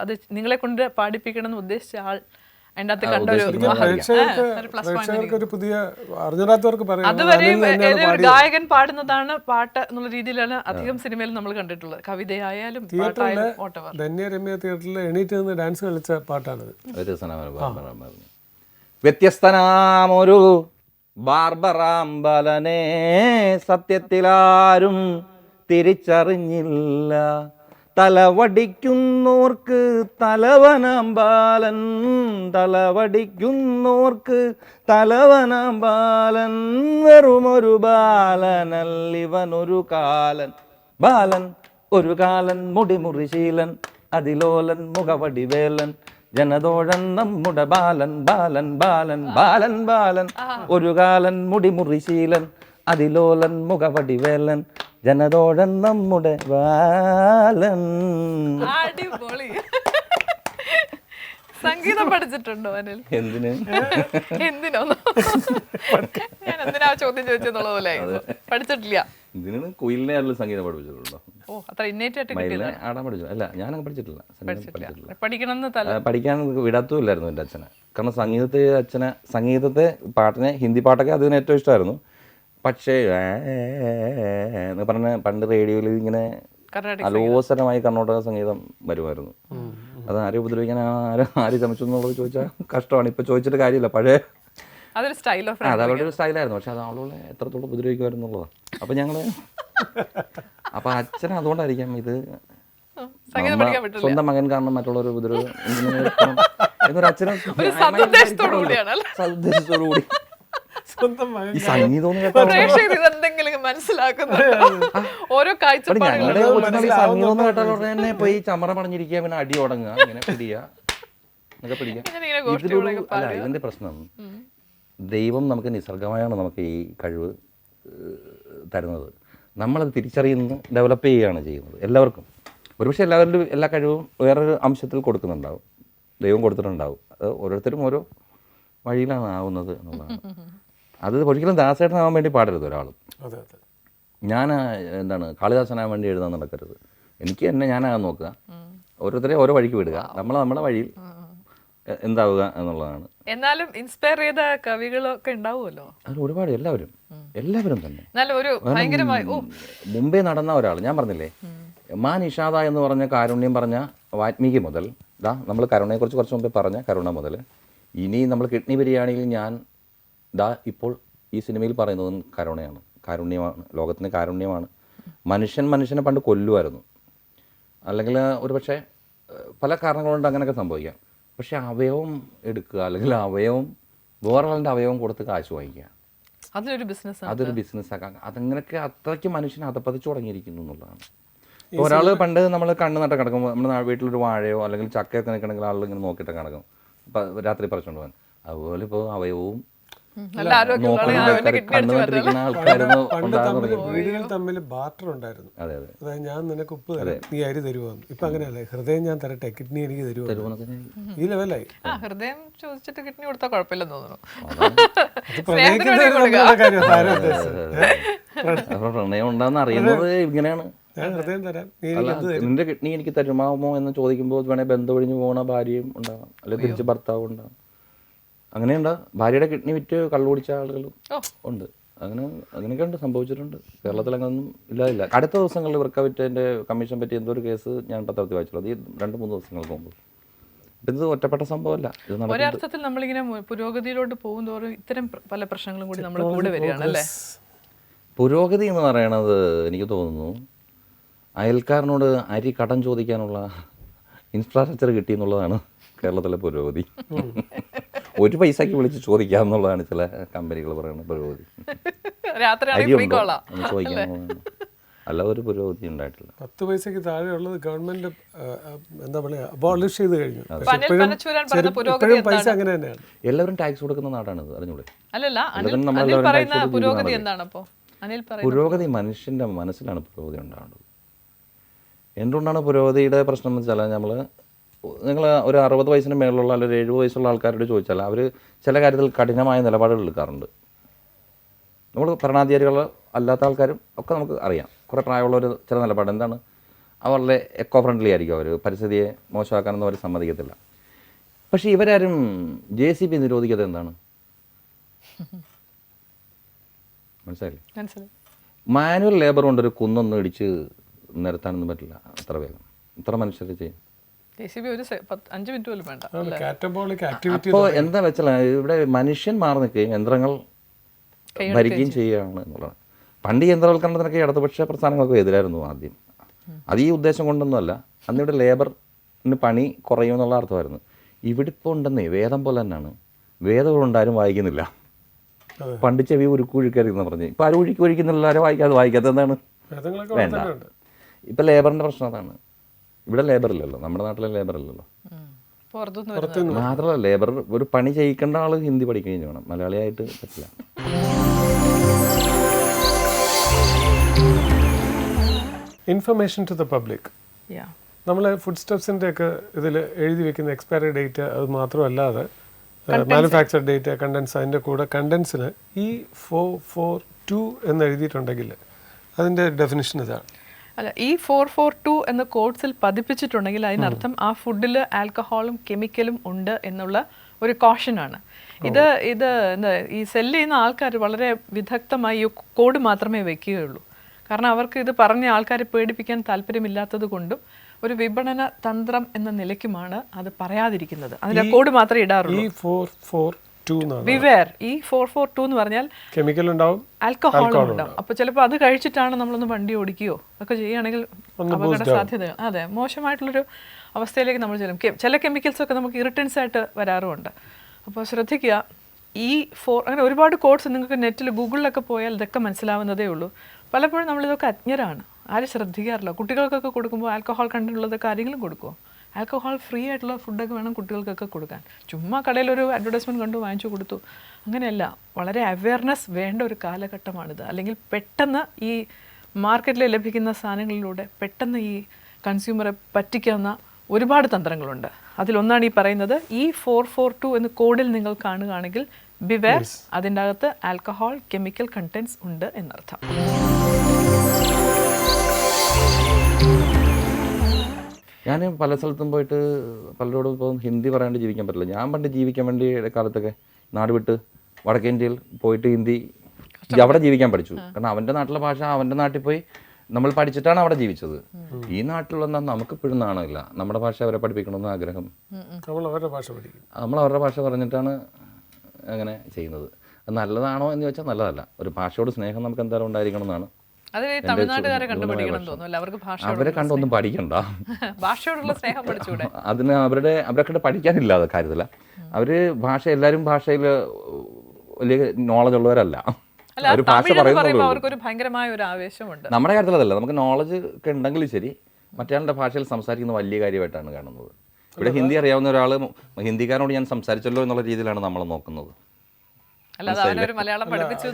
അത് നിങ്ങളെ കൊണ്ട് പാടിപ്പിക്കണം എന്ന് ഉദ്ദേശിച്ച ആൾ അതിൻ്റെ അകത്ത് കണ്ട ഒരു പുതിയ അറിഞ്ഞാത്തവർക്ക് പറയാം. അതുവരെ ഒരു ഗായകൻ പാടുന്നതാണ് പാട്ട് എന്നുള്ള രീതിയിലാണ് അധികം സിനിമയിൽ നമ്മൾ കണ്ടിട്ടുള്ളത്. കവിതയായാലും ധന്യരമ്യ തിയേറ്ററിൽ എണീറ്റ് നിന്ന് ഡാൻസ് കളിച്ച പാട്ടാണത്. വ്യത്യസ്തനാമൊരു ബാർബറാംബലനെ സത്യത്തിലാരും തിരിച്ചറിഞ്ഞില്ല. തലവടിക്കുന്നോർക്ക് തലവനാംബാലൻ, തലവടിക്കുന്നോർക്ക് തലവനാംബാലൻ. വെറുമൊരു ബാലനല്ലിവനൊരു കാലൻ, ബാലൻ ഒരു കാലൻ മുടിമുറിശീലൻ, അതിലോലൻ മുഖവടിവേലൻ, ജനതോഴൻ നമ്മുടെ ബാലൻ, ബാലൻ ബാലൻ ബാലൻ ബാലൻ. ഒരു കാലൻ മുടിമുറിശീലൻ, അതിലോലൻ മുഖവടിവേലൻ, ജനതോഴൻ നമ്മുടെ ബാലൻ. സംഗീതം പഠിച്ചിട്ടുണ്ടോ അനിൽ? എന്തിനോ ഞാൻ എന്തിനാ ചോദ്യം ചോദിച്ചെന്നുള്ള പോലെ പഠിച്ചിട്ടില്ല. ഇതിനാണ് കുയിലിനെ ആരെങ്കിലും സംഗീതം പഠിപ്പിച്ചിട്ടുണ്ടോ? അത്ര ഇന്നേറ്റ് ആയിട്ട് ആടാൻ പഠിച്ചു? അല്ല, ഞാനങ്ങ് പഠിച്ചിട്ടില്ല. പഠിക്കാൻ വിടാത്തുമില്ലായിരുന്നു എൻ്റെ അച്ഛനെ. കാരണം സംഗീതത്തെ പാട്ടിനെ ഹിന്ദി പാട്ടൊക്കെ അതിന് ഏറ്റവും ഇഷ്ടമായിരുന്നു. പക്ഷേ എന്ന് പറഞ്ഞ പണ്ട് റേഡിയോയിൽ ഇങ്ങനെ അലോസരമായി കർണാടക സംഗീതം വരുമായിരുന്നു. അത് ആരും ഉപദ്രവിക്കാൻ ആര് ചമച്ചു എന്നുള്ളത് ചോദിച്ചാൽ കഷ്ടമാണ്. ഇപ്പൊ ചോദിച്ചിട്ട് കാര്യമില്ല. പഴയ അതൊരു അതവളുടെ ഒരു സ്റ്റൈലായിരുന്നു. പക്ഷെ അത് ആളുകളെ എത്രത്തോളം ഉപദ്രവിക്കുമായിരുന്നു എന്നുള്ളതാണ്. അപ്പൊ ഞങ്ങള് അച്ഛൻ അതുകൊണ്ടായിരിക്കാം ഇത് സ്വന്തം മകൻ കാരണം മറ്റുള്ളവർ ഉപദ്രവം എന്നൊരു അച്ഛനും സന്ദേശത്തോടുകൂടി ഈ സംഗീതം സംഗീതം കേട്ടാൽ തന്നെ പോയി ചമറ പടഞ്ഞിരിക്കുക, പിന്നെ അടി തുടങ്ങുക, ഇങ്ങനെ പിടിക്കുക എന്നൊക്കെ പിടിക്കുക. അല്ല, ഇതിന്റെ പ്രശ്നം ദൈവം നമുക്ക് നിസർഗമായാണ് നമുക്ക് ഈ കഴിവ് തരുന്നത്. നമ്മളത് തിരിച്ചറിയുന്ന ഡെവലപ്പ് ചെയ്യുകയാണ് ചെയ്യുന്നത്. എല്ലാവർക്കും ഒരുപക്ഷെ എല്ലാവരിലും എല്ലാ കഴിവും വേറൊരു അംശത്തിൽ കൊടുക്കുന്നുണ്ടാവും, ദൈവം കൊടുത്തിട്ടുണ്ടാവും. അത് ഓരോരുത്തരും ഓരോ വഴിയിലാണ് ആവുന്നത് എന്നുള്ളതാണ്. അത് ഒരിക്കലും ദാസേട്ടനാവാൻ വേണ്ടി പാടരുത് ഒരാളും. ഞാൻ കാളിദാസനാവാൻ വേണ്ടി എഴുതാൻ നടക്കരുത്. എനിക്ക് തന്നെ ഞാനാകാൻ നോക്കുക. ഓരോരുത്തരെ ഓരോ വഴിക്ക് വിടുക. നമ്മൾ നമ്മുടെ വഴിയിൽ എന്താവുക എന്നുള്ളതാണ്. എന്നാലും ഇൻസ്പയർ ചെയ്ത കവികളൊക്കെ ഉണ്ടാവുമല്ലോ. അത് ഒരുപാട് എല്ലാവരും തന്നെ. എന്നാലും ഒരു ഭയങ്കരമായി മുമ്പേ നടന്ന ഒരാൾ, ഞാൻ പറഞ്ഞില്ലേ, മാ നിഷാദ എന്ന് പറഞ്ഞ കാരുണ്യം പറഞ്ഞ വാൽമീകി മുതൽ നമ്മൾ കരുണയെക്കുറിച്ച് കുറച്ച് മുമ്പേ പറഞ്ഞ കരുണ മുതൽ ഇനി നമ്മൾ കിഡ്നി ബിരിയാണിയിൽ ഞാൻ ഇപ്പോൾ ഈ സിനിമയിൽ പറയുന്നതും കാരുണ്യമാണ്, ലോകത്തിന് കാരുണ്യമാണ്. മനുഷ്യനെ പണ്ട് കൊല്ലുമായിരുന്നു, അല്ലെങ്കിൽ ഒരു പക്ഷേ പല കാരണങ്ങളുണ്ട് അങ്ങനെയൊക്കെ സംഭവിക്കാം. പക്ഷെ അവയവം എടുക്കുക, അല്ലെങ്കിൽ അവയവം വേറൊരാളുടെ അവയവം കൊടുത്ത് കാശ് വാങ്ങിക്കുക, അതൊരു ബിസിനസ്സാക്കാം. അതങ്ങനെയൊക്കെ അത്രയ്ക്ക് മനുഷ്യനെ അതപ്പതിച്ചു തുടങ്ങിയിരിക്കുന്നു എന്നുള്ളതാണ്. ഇപ്പോൾ ഒരാൾ പണ്ട് നമ്മൾ കണ്ണ് നട്ട കിടക്കുമ്പോൾ നമ്മുടെ വീട്ടിലൊരു വാഴയോ അല്ലെങ്കിൽ ചക്കയൊക്കെ നിൽക്കണമെങ്കിൽ ആളുകൾ ഇങ്ങനെ നോക്കിയിട്ട് കിടക്കും, രാത്രി പറിച്ചുകൊണ്ട് പോകാൻ. അതുപോലെ ഇപ്പോൾ അവയവവും വീടുകൾ തമ്മിൽ ബാർട്ടർ ഉണ്ടായിരുന്നു. അതായത് ഞാൻ നിനക്ക് ഉപ്പ് തരാം, നീ അരി തരുമോ. ഇപ്പൊ അങ്ങനെയല്ലേ, ഹൃദയം ഞാൻ തരട്ടെ, കിഡ്നി എനിക്ക് തരുമോ, ഈ ലെവലായി. ഹൃദയം ചോദിച്ചിട്ട് കിഡ്നി കൊടുത്താൽ കുഴപ്പമില്ലെന്ന് തോന്നുന്നു. പ്രണയം ഉണ്ടാകുന്ന അറിയുന്നത് ഇങ്ങനെയാണ്. ഞാൻ ഹൃദയം തരാം, നിന്റെ കിഡ്നി എനിക്ക് തരുമാമോ എന്ന് ചോദിക്കുമ്പോൾ വേണേൽ ബന്ധം ഒഴിഞ്ഞു പോകുന്ന ഭാര്യയും ഉണ്ടാകാം, അല്ലെങ്കിൽ തിരിച്ച് ഭർത്താവും ഉണ്ടാകും. അങ്ങനെയുണ്ടാ, ഭാര്യയുടെ കിഡ്നി വിറ്റ് കള്ളുപിടിച്ച ആളുകളും ഉണ്ട്. അങ്ങനെയൊക്കെ ഉണ്ട്, സംഭവിച്ചിട്ടുണ്ട്. കേരളത്തിൽ അങ്ങനൊന്നും ഇല്ല. അടുത്ത ദിവസങ്ങളിൽ ഇവർക്ക് വിറ്റതിൻ്റെ കമ്മീഷൻ പറ്റി എന്തോ ഒരു കേസ് ഞാൻ പത്രത്തിൽ വായിച്ചുള്ളത് ഈ 2-3 ദിവസങ്ങൾക്ക് മുമ്പ്. ഇത് ഒറ്റപ്പെട്ട സംഭവമല്ല. ഒരർത്ഥത്തിൽ നമ്മളിങ്ങനെ പുരോഗതിയിലോട്ട് പോകുന്നതോറും ഇത്തരം പല പ്രശ്നങ്ങളും കൂടി നമ്മൾ കൂടെ വരികയാണ് അല്ലേ. പുരോഗതി എന്ന് പറയണത് എനിക്ക് തോന്നുന്നു അയൽക്കാരനോട് അരി കടം ചോദിക്കാനുള്ള ഇൻഫ്രാസ്ട്രക്ചർ കിട്ടി എന്നുള്ളതാണ് കേരളത്തിലെ പുരോഗതി. 1 പൈസക്ക് വിളിച്ച് ചോദിക്കാം എന്നുള്ളതാണ് ചില കമ്പനികൾ പറയുന്നത് പുരോഗതി. അല്ല, ഒരു പുരോഗതി ഉണ്ടായിട്ടില്ല. 10 പൈസക്ക് താഴെ ഉള്ളത് ഗവൺമെന്റ് എന്താ പറയുക, അബോളിഷ് ചെയ്ത് കഴിഞ്ഞു. പൈസ അങ്ങനെ തന്നെയാണ്. എല്ലാവരും ടാക്സ് കൊടുക്കുന്ന നാടാണിത്, അറിഞ്ഞൂടെ? പുരോഗതി മനുഷ്യന്റെ മനസ്സിലാണ് പുരോഗതി ഉണ്ടാവേണ്ടത്. എന്തുകൊണ്ടാണ് പുരോഗതിയുടെ പ്രശ്നം എന്ന് വെച്ചാൽ, നിങ്ങൾ ഒരു 60 വയസ്സിന് മേലുള്ള അല്ലെങ്കിൽ 70 വയസ്സുള്ള ആൾക്കാരോട് ചോദിച്ചാൽ അവർ ചില കാര്യത്തിൽ കഠിനമായ നിലപാടുകൾ എടുക്കാറുണ്ട്. നമ്മൾ ഭരണാധികാരികൾ അല്ലാത്ത ആൾക്കാരും ഒക്കെ നമുക്ക് അറിയാം, കുറേ പ്രായമുള്ളവർ ചില നിലപാട് എന്താണ്, അവരുടെ എക്കോ ഫ്രണ്ട്ലി ആയിരിക്കും, അവർ പരിസ്ഥിതിയെ മോശമാക്കാനൊന്നും അവർ സമ്മതിക്കത്തില്ല. പക്ഷേ ഇവരാരും JCB നിരോധിക്കാതെ എന്താണ്, മനസ്സിലായില്ലേ? മാനുവൽ ലേബർ കൊണ്ടൊരു കുന്നൊന്നും ഇടിച്ച് നിരത്താനൊന്നും പറ്റില്ല അത്ര വേഗം. ഇത്ര മനുഷ്യർ ചെയ്യും. അപ്പോൾ എന്താ വെച്ചാൽ ഇവിടെ മനുഷ്യൻ മാറി നിൽക്കുകയും യന്ത്രങ്ങൾ ഭരിക്കുകയും ചെയ്യുകയാണ് എന്നുള്ളതാണ്. പണ്ട് യന്ത്രവൽക്കരണത്തിനൊക്കെ ഇടതുപക്ഷ പ്രസ്ഥാനങ്ങളൊക്കെ എതിരായിരുന്നു ആദ്യം. അത് ഈ ഉദ്ദേശം കൊണ്ടൊന്നുമല്ല, അന്നിവിടെ ലേബറിന് പണി കുറയുമെന്നുള്ള അർത്ഥമായിരുന്നു. ഇവിടെ ഇപ്പോൾ ഉണ്ടെന്നേ, വേദം പോലെ തന്നെയാണ്. വേദം ഉണ്ടാരും വായിക്കുന്നില്ല. പണ്ട് ചെവി ഉരുക്കുഴിക്കരുതെന്ന് പറഞ്ഞ് ഇപ്പം ആരും ഒഴിക്കുന്നില്ല, ആരും വായിക്കാത്ത എന്താണ് വേണ്ട. ഇപ്പം ലേബറിൻ്റെ പ്രശ്നം അതാണ്. ഇവിടെ ലേബർ ഇല്ലല്ലോ, നമ്മുടെ നാട്ടിലെ ലേബർ ഇല്ലല്ലോ. മാത്രമല്ല, ലേബർ ഒരു പണി ചെയ്യിക്കേണ്ട ആൾ ഹിന്ദി പഠിക്കുകയും വേണം, മലയാളിയായിട്ട് പറ്റില്ല. Information to the public. നമ്മൾ ഫുഡ് സ്റ്റെപ്സിൻ്റെ ഒക്കെ ഇതിൽ എഴുതി വെക്കുന്ന എക്സ്പയറി ഡേറ്റ് അത് മാത്രമല്ലാതെ മാനുഫാക്ചർ ഡേറ്റ്, കണ്ടൻസ്, അതിൻ്റെ കൂടെ കണ്ടൻസിന് E442 എന്ന് എഴുതിയിട്ടുണ്ടെങ്കിൽ അതിൻ്റെ ഡെഫിനിഷൻ ഇതാണ്. അല്ല, E442 എന്ന കോഡ്സിൽ പതിപ്പിച്ചിട്ടുണ്ടെങ്കിൽ അതിനർത്ഥം ആ ഫുഡിൽ ആൽക്കഹോളും കെമിക്കലും ഉണ്ട് എന്നുള്ള ഒരു കോഷനാണ്. ഇത് എന്താ, ഈ സെല്ല് ചെയ്യുന്ന ആൾക്കാർ വളരെ വിദഗ്ധമായി ഈ കോഡ് മാത്രമേ വെക്കുകയുള്ളൂ. കാരണം അവർക്ക് ഇത് പറഞ്ഞ ആൾക്കാരെ പേടിപ്പിക്കാൻ താല്പര്യമില്ലാത്തത് കൊണ്ടും ഒരു വിപണന തന്ത്രം എന്ന നിലയ്ക്കുമാണ് അത് പറയാതിരിക്കുന്നത്. അതിന്റെ കോഡ് മാത്രമേ ഇടാറുള്ളൂ. E442 എന്ന് പറഞ്ഞാൽ കെമിക്കൽ ഉണ്ടാവും, ആൽക്കഹോൾ ഉണ്ടാവും. അപ്പോൾ ചിലപ്പോൾ അത് കഴിച്ചിട്ടാണ് നമ്മളൊന്ന് വണ്ടി ഓടിക്കുകയോ ഒക്കെ ചെയ്യുകയാണെങ്കിൽ അപകട സാധ്യത, അതെ, മോശമായിട്ടുള്ളൊരു അവസ്ഥയിലേക്ക് നമ്മൾ ചെല്ലും. ചില കെമിക്കൽസ് ഒക്കെ നമുക്ക് ഇറിറ്റൻസ് ആയിട്ട് വരാറുമുണ്ട്. അപ്പോൾ ശ്രദ്ധിക്കുക. അങ്ങനെ ഒരുപാട് കോഡ്സ് നിങ്ങൾക്ക് നെറ്റിൽ ഗൂഗിളിലൊക്കെ പോയാൽ ഇതൊക്കെ മനസ്സിലാവുന്നതേ ഉള്ളൂ. പലപ്പോഴും നമ്മളിതൊക്കെ അജ്ഞരാണ്, ആരും ശ്രദ്ധിക്കാറില്ല. കുട്ടികൾക്കൊക്കെ കൊടുക്കുമ്പോൾ ആൽക്കഹോൾ കണ്ടന്റുള്ളതൊക്കെ ആരെങ്കിലും കൊടുക്കുമോ? ആൽക്കഹോൾ ഫ്രീ ആയിട്ടുള്ള ഫുഡൊക്കെ വേണം കുട്ടികൾക്കൊക്കെ കൊടുക്കാൻ. ചുമ്മാ കടയിലൊരു അഡ്വർടൈസ്മെൻറ്റ് കണ്ടു വാങ്ങിച്ചു കൊടുത്തു, അങ്ങനെയല്ല. വളരെ അവെയർനെസ് വേണ്ട ഒരു കാലഘട്ടമാണിത്. അല്ലെങ്കിൽ പെട്ടെന്ന് ഈ മാർക്കറ്റിൽ ലഭിക്കുന്ന സാധനങ്ങളിലൂടെ പെട്ടെന്ന് ഈ കൺസ്യൂമറെ പറ്റിക്കാവുന്ന ഒരുപാട് തന്ത്രങ്ങളുണ്ട്. അതിലൊന്നാണ് ഈ പറയുന്നത് E442 എന്ന കോഡിൽ നിങ്ങൾ കാണുകയാണെങ്കിൽ ബിവെയർ, അതിൻ്റെ അകത്ത് ആൽക്കഹോൾ കെമിക്കൽ കണ്ടൻസ് ഉണ്ട് എന്നർത്ഥം. ഞാൻ പല സ്ഥലത്തും പോയിട്ട് പലരോടും ഇപ്പോൾ ഹിന്ദി പറയാണ്ട് ജീവിക്കാൻ പറ്റില്ല. ഞാൻ പണ്ട് ജീവിക്കാൻ വേണ്ടി കാലത്തൊക്കെ നാട് വിട്ട് വടക്കേ ഇന്ത്യയിൽ പോയിട്ട് ഹിന്ദി അവിടെ ജീവിക്കാൻ പഠിച്ചു. കാരണം അവൻ്റെ നാട്ടിലെ ഭാഷ അവൻ്റെ നാട്ടിൽ പോയി നമ്മൾ പഠിച്ചിട്ടാണ് അവിടെ ജീവിച്ചത്. ഈ നാട്ടിലുള്ള നമുക്ക് ഇപ്പോഴും നാണമില്ല, നമ്മുടെ ഭാഷ അവരെ പഠിപ്പിക്കണമെന്ന് ആഗ്രഹം. നമ്മൾ അവരുടെ ഭാഷ പഠിക്കും, നമ്മൾ അവരുടെ ഭാഷ പറഞ്ഞിട്ടാണ് അങ്ങനെ ചെയ്യുന്നത്. അത് നല്ലതാണോ എന്ന് ചോദിച്ചാൽ നല്ലതല്ല. ഒരു ഭാഷയോട് സ്നേഹം നമുക്ക് എന്തായാലും ഉണ്ടായിരിക്കണം എന്നാണ്. തമിഴ്നാട്ടുകാരെ കണ്ടുപിടിക്കണം തോന്നുന്നു. അവർക്ക് അവരെ കണ്ടൊന്നും പഠിക്കണ്ട, ഭാഷയോടുള്ള സ്നേഹം പഠിച്ചൂടെ? അതിന് അവരൊക്കെ പഠിക്കാനില്ല അത് കാര്യത്തില്ല. അവര് ഭാഷ എല്ലാവരും ഭാഷയിൽ വലിയ നോളജ് ഉള്ളവരല്ല. ഒരു ഭാഷ പറയുമ്പോൾ അവർക്കൊരു ഭയങ്കരമായ ഒരു ആവേശമുണ്ട്. നമ്മുടെ കാര്യത്തിൽ അതല്ല, നമുക്ക് നോളജ് ഒക്കെ ഉണ്ടെങ്കിലും ശരി മറ്റേ ഭാഷയിൽ സംസാരിക്കുന്ന വലിയ കാര്യമായിട്ടാണ് കാണുന്നത്. ഇവിടെ ഹിന്ദി അറിയാവുന്ന ഒരാൾ ഹിന്ദിക്കാരോട് ഞാൻ സംസാരിച്ചല്ലോ എന്നുള്ള രീതിയിലാണ് നമ്മൾ നോക്കുന്നത്. അവനെ മലയാളം പഠിപ്പിച്ചു.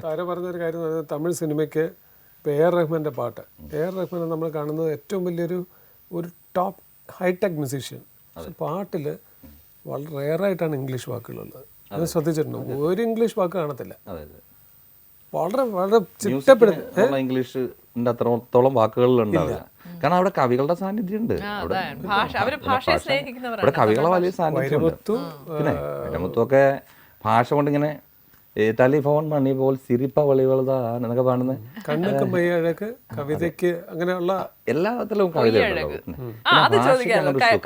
താര പറഞ്ഞൊരു കാര്യം എന്ന് പറഞ്ഞാൽ തമിഴ് സിനിമയ്ക്ക് ഇപ്പോൾ എ ആർ റഹ്മാൻ്റെ പാട്ട്, എ ആർ റഹ്മാൻ നമ്മൾ കാണുന്നത് ഏറ്റവും വലിയൊരു ടോപ്പ് ഹൈടെക് മ്യൂസീഷ്യൻ. പക്ഷെ പാട്ടിൽ വളരെ റെയറായിട്ടാണ് ഇംഗ്ലീഷ് വാക്കുകളുള്ളത്. അത് ശ്രദ്ധിച്ചിട്ടുണ്ടോ? ഒരു ഇംഗ്ലീഷ് വാക്ക് കാണത്തില്ല. വളരെ വളരെ ചിട്ടപ്പെടുത്തി ഇംഗ്ലീഷിന്റെ അത്രത്തോളം വാക്കുകളിലുണ്ടാവില്ല. കാരണം അവിടെ കവികളുടെ സാന്നിധ്യം ഉണ്ട്. ഇവിടെ കവികളെ വലിയ സാന്നിധ്യം ഉണ്ട്. പിന്നെ വൈരമുത്തുമൊക്കെ ഭാഷ കൊണ്ട് ഇങ്ങനെ ടെലിഫോൺ മണി പോൽ സിരിപ്പ വളിവളതാ എന്നൊക്കെ പാടുന്നത്. കണ്ണൊക്കെ മയ്യഴക് കവിതയ്ക്ക് അങ്ങനെയുള്ള എല്ലാത്തിലും കവിതയുണ്ട്.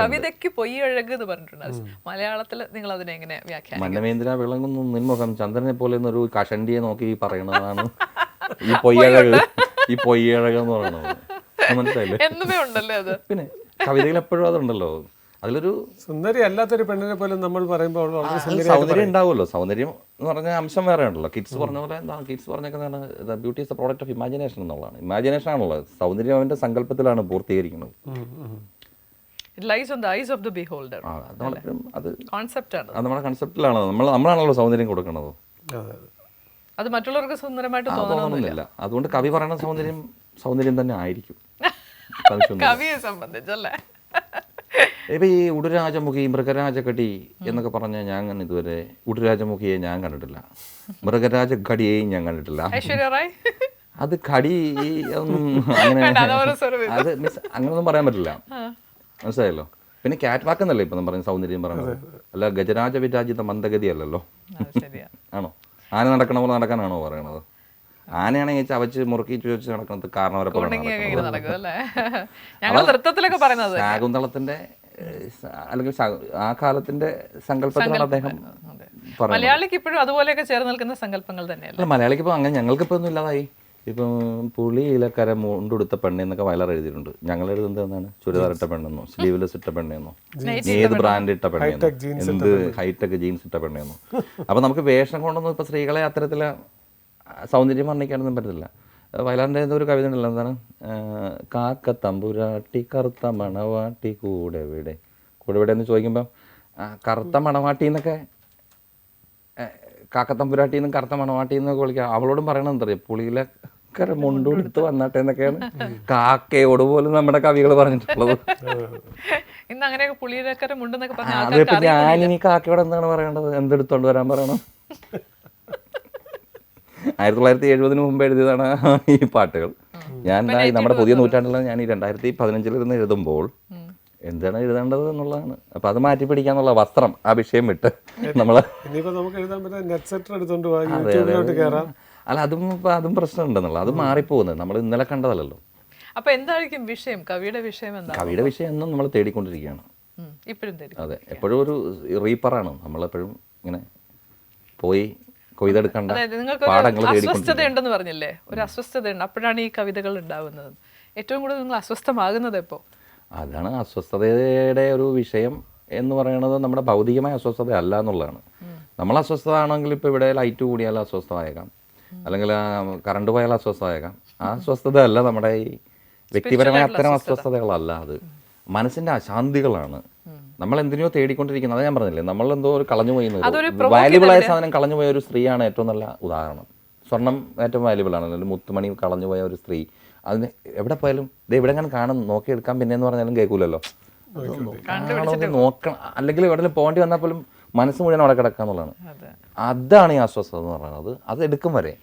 കവിതയ്ക്ക് പൊയ്യഴക് എന്ന് പറഞ്ഞിട്ടുണ്ട്. മലയാളത്തിൽ നിങ്ങൾ അതിനെ എങ്ങനെ വ്യാഖ്യാനിക്കും? മന്നമേന്ദ്ര വിളങ്ങുന്നു നിൻമുഖം ചന്ദ്രനെ പോലെ എന്നൊരു കഷണ്ടിയെ നോക്കി പറയണതാണ് ഈ പൊയ്യഴക്. ഈ പൊയ്യഴക് എന്ന് പറയണത് മനസ്സിലായില്ലേ? എന്നുമേ ഉണ്ടല്ലേ അത്. പിന്നെ കവിതയിൽ എപ്പോഴും അതുണ്ടല്ലോ. അതിലൊരു സുന്ദരി അല്ലാത്തൊരു പെണ്ണിനെ പോലും നമ്മൾ പറയുമ്പോൾ സൗന്ദര്യം ഉണ്ടാവുമല്ലോ. സൗന്ദര്യം എന്ന് പറഞ്ഞ അംശം വേറെ ഉണ്ടല്ലോ. കിഡ്സ് പറഞ്ഞ പോലെ എന്താണ് കിഡ്സ് പറഞ്ഞേക്കുന്നതാണ് beauty is the product of imagination എന്നുള്ളതാണ്. ഇമാജിനേഷൻ ആണുള്ളത്. സൗന്ദര്യം അവൻ്റെ സങ്കല്പത്തിലാണ് പൂർത്തീകരിക്കുന്നത്. അത് നമ്മുടെ കൺസെപ്റ്റിലാണ്. നമ്മളാണല്ലോ സൗന്ദര്യം കൊടുക്കുന്നത്. അത് മറ്റുള്ളവർക്ക് സുന്ദരമായിട്ട് തോന്നണമെന്നില്ല. അതുകൊണ്ട് കവി പറയുന്ന സൗന്ദര്യം തന്നെ ആയിരിക്കും കവിയെ സംബന്ധിച്ചല്ലേ. ഇപ്പൊ ഈ ഉടുരാജമുഖി മൃഗരാജകടി എന്നൊക്കെ പറഞ്ഞാൽ ഞാൻ ഇതുവരെ ഉടുരാജമുഖിയെ ഞാൻ കണ്ടിട്ടില്ല, മൃഗരാജകടിയെയും ഞാൻ കണ്ടിട്ടില്ല. അത് കടി അങ്ങനെ അത് മീൻസ് അങ്ങനൊന്നും പറയാൻ പറ്റില്ല, മനസ്സിലായല്ലോ. പിന്നെ കാറ്റ് വാക്ക് എന്നല്ലേ ഇപ്പൊ പറഞ്ഞ സൗന്ദര്യം പറയുന്നത്, അല്ല ഗജരാജ വിരാജിത മന്ദഗതി അല്ലല്ലോ. ആണോ? ആന നടക്കണ പോലെ നടക്കാനാണോ പറയണത്? ആനയാണെങ്കിൽ ചവച്ച് മുറുക്കി ചോദിച്ച് നടക്കുന്നത് കാരണവരെ പോലെ ശാകുന്തളത്തിന്റെ അല്ലെങ്കിൽ ആ കാലത്തിന്റെ സങ്കല്പത്തിലാണ് അദ്ദേഹം. മലയാളിക്ക് ഇപ്പോഴും അതുപോലെയൊക്കെ ചേർന്ന് നിൽക്കുന്ന സങ്കല്പങ്ങൾ തന്നെയല്ല. മലയാളിക്ക് ഇപ്പൊ അങ്ങനെ ഞങ്ങൾക്കിപ്പോ ഒന്നും ഇല്ലാതായി. ഇപ്പം പുളിയിലക്കര മുണ്ടുടുത്ത പെണ്ണ് എന്നൊക്കെ വയലാർ എഴുതിയിട്ടുണ്ട്. ഞങ്ങൾ എഴുതുന്നത് എന്താണ്? ചുരിദാർ ഇട്ട പെണ്ണെന്നോ, സ്ലീവ്ലെസ് ഇട്ട പെണ്ണെന്നോ, ഏത് ബ്രാൻഡ് ഇട്ട പെണ്ണെന്നോ, എന്ത് ഹൈടെക് ജീൻസ് ഇട്ട പെണ്ണെന്നോ. അപ്പൊ നമുക്ക് വേഷം കൊണ്ടൊന്നും ഇപ്പൊ സ്ത്രീകളെ അത്തരത്തില് സൗന്ദര്യം വർണ്ണിക്കാനൊന്നും പറ്റത്തില്ല. വയലാറിൻ്റെ ഒരു കവിത ഉണ്ടല്ലോ, എന്താണ്? കാക്ക തമ്പുരാട്ടി കറുത്ത മണവാട്ടി കൂടെവിടെ എന്ന് ചോദിക്കുമ്പം കറുത്ത മണവാട്ടി എന്നൊക്കെ, കാക്കത്തമ്പുരാട്ടി എന്നും കറുത്ത മണവാട്ടി എന്നൊക്കെ വിളിക്കാം. അവളോടും പറയണത് എന്താ പറയുക, പുളിയിലക്കര മുണ്ടുകൊടുത്ത് വന്നാട്ടെ എന്നൊക്കെയാണ് കാക്കയോട് പോലും നമ്മുടെ കവികൾ പറഞ്ഞിട്ടുള്ളത്. ഇന്ന് അങ്ങനെയൊക്കെ പുളിയിലക്കര മുണ്ടെന്നൊക്കെ പറഞ്ഞു. അതിപ്പോ ഞാനിനി കാക്കയോട് എന്താണ് പറയേണ്ടത്? എന്തെടുത്തോണ്ട് വരാൻ പറയണം? 1970 മുമ്പ് എഴുതിയതാണ് ഈ പാട്ടുകൾ. ഞാൻ നമ്മുടെ പുതിയ നൂറ്റാണ്ടിലാണ് ഞാൻ ഈ 2015 ഇരുന്ന് എഴുതുമ്പോൾ എന്താണ് എഴുതേണ്ടത് എന്നുള്ളതാണ്. അപ്പൊ അത് മാറ്റി പിടിക്കാന്നുള്ള വസ്ത്രം ആ വിഷയം വിട്ട് നമ്മള് അല്ല അതും പ്രശ്നമുണ്ടെന്നുള്ള അത് മാറിപ്പോകുന്നത് നമ്മൾ ഇന്നലെ കണ്ടതല്ലോ. അപ്പൊ എന്തായിരിക്കും വിഷയം? കവിയുടെ വിഷയം എന്താ? കവിയുടെ വിഷയം എന്നും നമ്മൾ തേടിക്കൊണ്ടിരിക്കുകയാണ്. അതെ, എപ്പോഴും ഒരു റീപ്പറാണ് നമ്മളെപ്പോഴും ഇങ്ങനെ പോയി കൊയ്തെടുക്കേണ്ട പാഠങ്ങൾ അസ്വസ്ഥതയുണ്ടെന്ന് പറഞ്ഞില്ലേ? ഒരു അസ്വസ്ഥതയുണ്ട്, അപ്പോഴാണ് ഈ കവിതകൾ ഉണ്ടാവുന്നത്. ഏറ്റവും കൂടുതൽ നിങ്ങൾ അസ്വസ്ഥമാകുന്നത് എപ്പോ? അതാണ് അസ്വസ്ഥതയുടെ ഒരു വിഷയം എന്ന് പറയുന്നത്. നമ്മുടെ ഭൗതികമായ അസ്വസ്ഥത അല്ല എന്നുള്ളതാണ്. നമ്മൾ അസ്വസ്ഥത ആണെങ്കിൽ ഇപ്പോൾ ഇവിടെ ലൈറ്റ് കൂടിയാൽ അസ്വസ്ഥമായേക്കാം, അല്ലെങ്കിൽ കറണ്ട് പോയാൽ അസ്വസ്ഥമായേക്കാം. ആ അസ്വസ്ഥത അല്ല നമ്മുടെ ഈ വ്യക്തിപരമായ അത്തരം അസ്വസ്ഥതകളല്ല. അത് മനസ്സിന്റെ അശാന്തികളാണ്. നമ്മൾ എന്തിനോ തേടിക്കൊണ്ടിരിക്കുന്നത്. അത് ഞാൻ പറഞ്ഞില്ലേ, നമ്മൾ എന്തോ ഒരു കളഞ്ഞു പോയി, വാല്യുബിളായ സാധനം കളഞ്ഞു പോയ ഒരു സ്ത്രീയാണ് ഏറ്റവും നല്ല ഉദാഹരണം. സ്വർണം ഏറ്റവും വാല്യുബിൾ ആണ്. അല്ലെങ്കിൽ മുത്തുമണി കളഞ്ഞു പോയ ഒരു സ്ത്രീ, അതിന് എവിടെ പോയാലും ഇത് എവിടെ അങ്ങനെ കാണും, നോക്കിയെടുക്കാൻ പിന്നെയെന്ന് പറഞ്ഞാലും കേൾക്കൂലല്ലോ. നോക്കണം, അല്ലെങ്കിൽ എവിടെ പോകേണ്ടി വന്നാൽ പോലും മനസ്സ് മുഴുവൻ അവിടെ കിടക്കാന്നുള്ളതാണ്. അതാണ് ഈ അസ്വസ്ഥത എന്ന് പറയുന്നത്. അത് എടുക്കും വരെ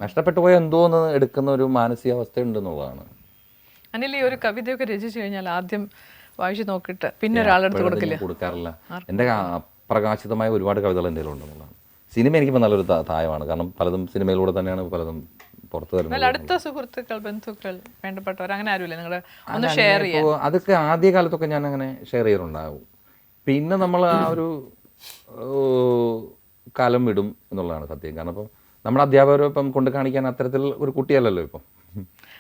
നഷ്ടപ്പെട്ടു പോയ എന്തോന്ന് എടുക്കുന്ന ഒരു മാനസികാവസ്ഥ ഉണ്ടെന്നുള്ളതാണ്. അനിൽ ഈ ഒരു കവിതയൊക്കെ രചിച്ചു കഴിഞ്ഞാൽ ആദ്യം വായിച്ചു നോക്കിയിട്ട് പിന്നെ ഒരാളെടുത്ത് കൊടുക്കില്ല? കൊടുക്കാറില്ല. എൻ്റെ പ്രകാശിതമായ ഒരുപാട് കവിതകൾ എൻ്റെ കയ്യിലുണ്ടെന്നുള്ളതാണ്. സിനിമ എനിക്കിപ്പോൾ നല്ലൊരു തായമാണ്. കാരണം പലതും സിനിമയിലൂടെ തന്നെയാണ് പലതും പുറത്തു വരുന്നത്. അടുത്ത സുഹൃത്തുക്കൾ, ബന്ധുക്കൾ, വേണ്ടപ്പെട്ടവർ അങ്ങനെ ആരുമില്ല നിങ്ങളുടെ ഒന്ന് ഷെയർ ചെയ്യാൻ? അതൊക്കെ ആദ്യ കാലത്തൊക്കെ ഞാൻ അങ്ങനെ ഷെയർ ചെയ്യാറുണ്ടാവും. പിന്നെ നമ്മൾ ആ ഒരു കാലം വിടും എന്നുള്ളതാണ് സത്യം. കാരണം ഇപ്പം നമ്മുടെ അധ്യാപകരെ ഇപ്പം കൊണ്ട് കാണിക്കാൻ അത്തരത്തിൽ ഒരു കുട്ടിയല്ലല്ലോ ഇപ്പം.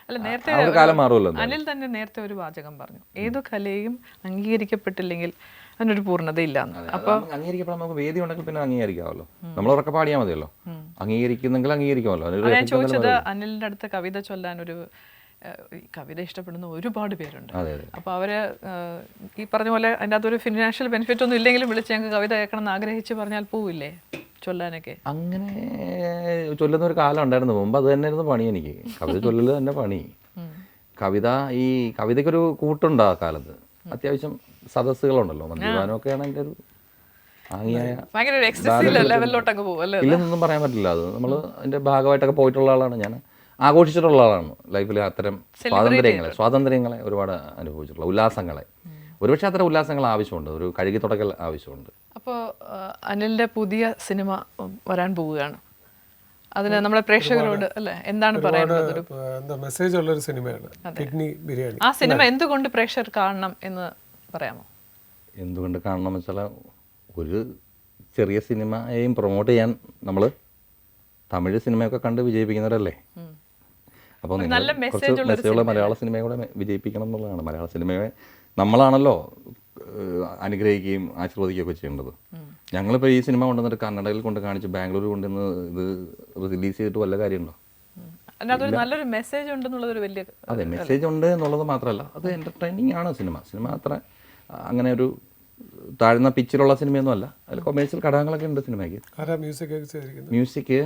അല്ല, നേരത്തെ കാലം മാറുമല്ലോ. അനിൽ തന്നെ നേരത്തെ ഒരു വാചകം പറഞ്ഞു, ഏതു കലയും അംഗീകരിക്കപ്പെട്ടില്ലെങ്കിൽ അതിനൊരു പൂർണ്ണതയില്ല. അപ്പൊ അംഗീകരിക്കപ്പെടാൻ നമുക്ക് വേദി ഉണ്ടെങ്കിൽ പിന്നെ അംഗീകരിക്കാമല്ലോ. നമ്മൾ ഉറക്കെ പാടിയാൽ മതിയല്ലോ. അംഗീകരിക്കുന്നെങ്കിൽ അംഗീകരിക്കാമല്ലോ. ഞാൻ ചോദിച്ചത്, അനിലിന്റെ അടുത്ത് കവിത ചൊല്ലാൻ ഒരു കവിത ഇഷ്ടപ്പെടുന്ന ഒരുപാട് പേരുണ്ട്. അപ്പോൾ അവര് ഈ പറഞ്ഞ പോലെ അതിൻ്റെ അകത്തൊരു ഫിനാൻഷ്യൽ ബെനിഫിറ്റ് ഒന്നും ഇല്ലെങ്കിലും വിളിച്ച് ഞങ്ങൾക്ക് കവിത കേൾക്കണം എന്ന് ആഗ്രഹിച്ച് പറഞ്ഞാൽ പോവില്ലേ ചൊല്ലാനൊക്കെ? അങ്ങനെ ചൊല്ലുന്ന ഒരു കാലം ഉണ്ടായിരുന്നു മുമ്പ്. അത് തന്നെയായിരുന്നു പണി എനിക്ക്. കവിത ചൊല്ലൽ തന്നെ പണി. ഈ കവിതയ്ക്കൊരു കൂട്ടുണ്ട് ആ കാലത്ത്. അത്യാവശ്യം സദസ്സുകളുണ്ടല്ലോ. മദ്യപാനമൊക്കെയാണ് എൻ്റെ ഒരു ഇല്ലെന്നൊന്നും പറയാൻ പറ്റില്ല. അത് നമ്മൾ അതിൻ്റെ ഭാഗമായിട്ടൊക്കെ പോയിട്ടുള്ള ആളാണ് ഞാൻ. ആഘോഷിച്ചിട്ടുള്ള ആളാണ് ലൈഫിൽ. അത്തരം സ്വാതന്ത്ര്യങ്ങളെ ഒരുപാട് അനുഭവിച്ചിട്ടുള്ള ഉല്ലാസങ്ങളെ. ഒരുപക്ഷെ അത്തരം ഉല്ലാസങ്ങൾ ആവശ്യമുണ്ട്. ഒരു കഴുകി തുടക്കൽ ആവശ്യമുണ്ട്. അപ്പോൾ അനിലിൻ്റെ പുതിയ സിനിമ വരാൻ പോവുകയാണ്. അതിന് നമ്മുടെ പ്രേക്ഷകരോട് അല്ലേ എന്താണ് പറയുന്നത്? മെസ്സേജ് ഉള്ളൊരു സിനിമയാണ് കിഡ്നി ബിരിയാണി. ആ സിനിമ എന്തുകൊണ്ട് പ്രേക്ഷകർ കാണണം എന്ന് പറയാമോ? എന്തുകൊണ്ട് കാണണം എന്ന് വെച്ചാൽ, ഒരു ചെറിയ സിനിമയെയും പ്രൊമോട്ട് ചെയ്യാൻ നമ്മൾ തമിഴ് സിനിമയൊക്കെ കണ്ട് വിജയിപ്പിക്കുന്നവരല്ലേ. അപ്പോൾ കുറച്ച് മെസ്സേജുള്ള മലയാള സിനിമയെ കൂടെ വിജയിപ്പിക്കണം എന്നുള്ളതാണ്. മലയാള സിനിമയെ നമ്മളാണല്ലോ അനുഗ്രഹിക്കുകയും ആശീർവദിക്കുകയൊക്കെ ചെയ്യേണ്ടത്. ഞങ്ങളിപ്പോൾ ഈ സിനിമ കൊണ്ടുവന്നിട്ട് കന്നഡയിൽ കൊണ്ട് കാണിച്ച് ബാംഗ്ലൂർ കൊണ്ടുവന്ന് ഇത് റിലീസ് ചെയ്തിട്ട് വല്ല കാര്യമുണ്ടോ? നല്ലൊരു മെസ്സേജ് ഉണ്ടെന്നുള്ളത് വലിയ അതെ, മെസ്സേജ് ഉണ്ട് എന്നുള്ളത് മാത്രമല്ല, അത് എൻ്റർടൈനിങ് ആണ് സിനിമ. സിനിമ അത്ര അങ്ങനെ ഒരു താഴ്ന്ന പിച്ചിലുള്ള സിനിമയൊന്നും അല്ല. അതിൽ കൊമേഴ്സ്യൽ ഘടകങ്ങളൊക്കെ ഉണ്ട് സിനിമയ്ക്ക്. മ്യൂസിക്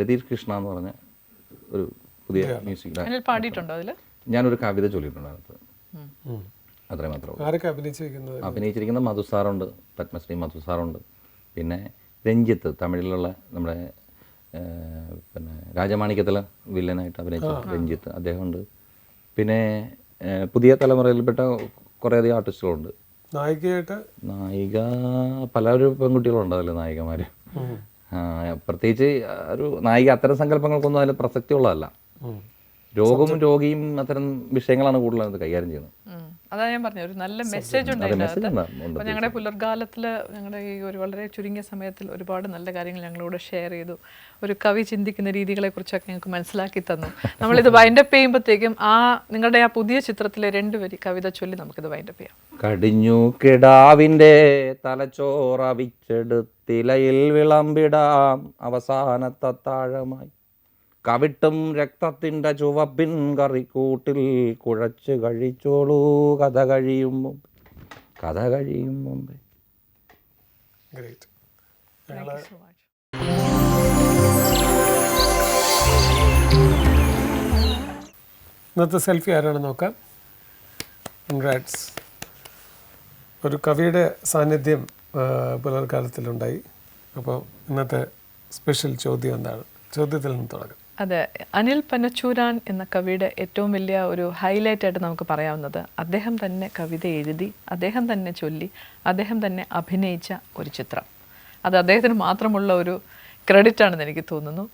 രതീഷ് കൃഷ്ണ എന്ന് പറഞ്ഞ ഒരു പുതിയ മ്യൂസിക് പാടിയിട്ടുണ്ടോ? അതിൽ ഞാനൊരു കവിത ചൊല്ലിയിട്ടുണ്ട് അതിനകത്ത്. അത്രേ മാത്രമേ. അഭിനയിച്ചിരിക്കുന്ന മധുസാറുണ്ട്, പത്മശ്രീ മധുസാറുണ്ട്. പിന്നെ രഞ്ജിത്ത്, തമിഴിലുള്ള നമ്മുടെ പിന്നെ രാജമാണിക്യത്തിലെ വില്ലനായിട്ട് അഭിനയിച്ച രഞ്ജിത്ത്, അദ്ദേഹമുണ്ട്. പിന്നെ പുതിയ തലമുറയിൽപ്പെട്ട കുറേയധികം ആർട്ടിസ്റ്റുകളുണ്ട്. നായിക പലരും പെൺകുട്ടികളുണ്ട് അതിൽ നായികമാർ. പ്രത്യേകിച്ച് ഒരു നായിക അത്തരം സങ്കല്പങ്ങൾക്കൊന്നും അതിൽ പ്രസക്തിയുള്ളതല്ല. രോഗിയും അത്തരം വിഷയങ്ങളാണ് കൂടുതൽ കൈകാര്യം ചെയ്യുന്നത്. അതാ ഞാൻ പറഞ്ഞു, ഒരു നല്ല മെസ്സേജ് ഉണ്ടായിരുന്നു. അപ്പോൾ ഞങ്ങളുടെ പുലർകാലത്തിൽ ഞങ്ങളുടെ ഈ ഒരു വളരെ ചുരുങ്ങിയ സമയത്തിൽ ഒരുപാട് നല്ല കാര്യങ്ങൾ ഞങ്ങളോട് ഷെയർ ചെയ്തു. ഒരു കവി ചിന്തിക്കുന്ന രീതികളെക്കുറിച്ചൊക്കെ ഞങ്ങൾക്ക് മനസ്സിലാക്കി തന്നു. നമ്മളിത് വൈൻഡപ്പ് ചെയ്യുമ്പോഴത്തേക്കും നിങ്ങളുടെ ആ പുതിയ ചിത്രത്തിലെ 2 വരി കവിത ചൊല്ലി നമുക്കിത് വൈൻഡപ്പ് ചെയ്യാം. കടിഞ്ഞു കിടാവിൻ്റെ തലച്ചോറവിച്ചെടുത്തിലയിൽ വിളമ്പിടാം അവസാനത്തെ താഴമായി. കവിട്ടും രക്തത്തിൻ്റെ ചുവപ്പിൻ കറിക്കൂട്ടിൽ കുഴച്ച് കഴിച്ചോളൂ കഥ കഴിയും മുമ്പേ. ഇന്നത്തെ സെൽഫി ആരാണെന്ന് നോക്കാം. കൺഗ്രാറ്റ്സ്. ഒരു കവിയുടെ സാന്നിധ്യം പുലർക്കാലത്തിലുണ്ടായി. അപ്പോൾ ഇന്നത്തെ സ്പെഷ്യൽ ചോദ്യം എന്താണ്? ചോദ്യത്തിൽ നിന്ന് തുടങ്ങാം. അതെ, അനിൽ പനച്ചൂരാൻ എന്ന കവിയുടെ ഏറ്റവും വലിയ ഒരു ഹൈലൈറ്റ് ആയിട്ട് നമുക്ക് പറയാവുന്നത് അദ്ദേഹം തന്നെ കവിത എഴുതി, അദ്ദേഹം തന്നെ ചൊല്ലി, അദ്ദേഹം തന്നെ അഭിനയിച്ച ഒരു ചിത്രം. അത് അദ്ദേഹത്തിന് മാത്രമുള്ള ഒരു ക്രെഡിറ്റ് ആണെന്ന് എനിക്ക് തോന്നുന്നു.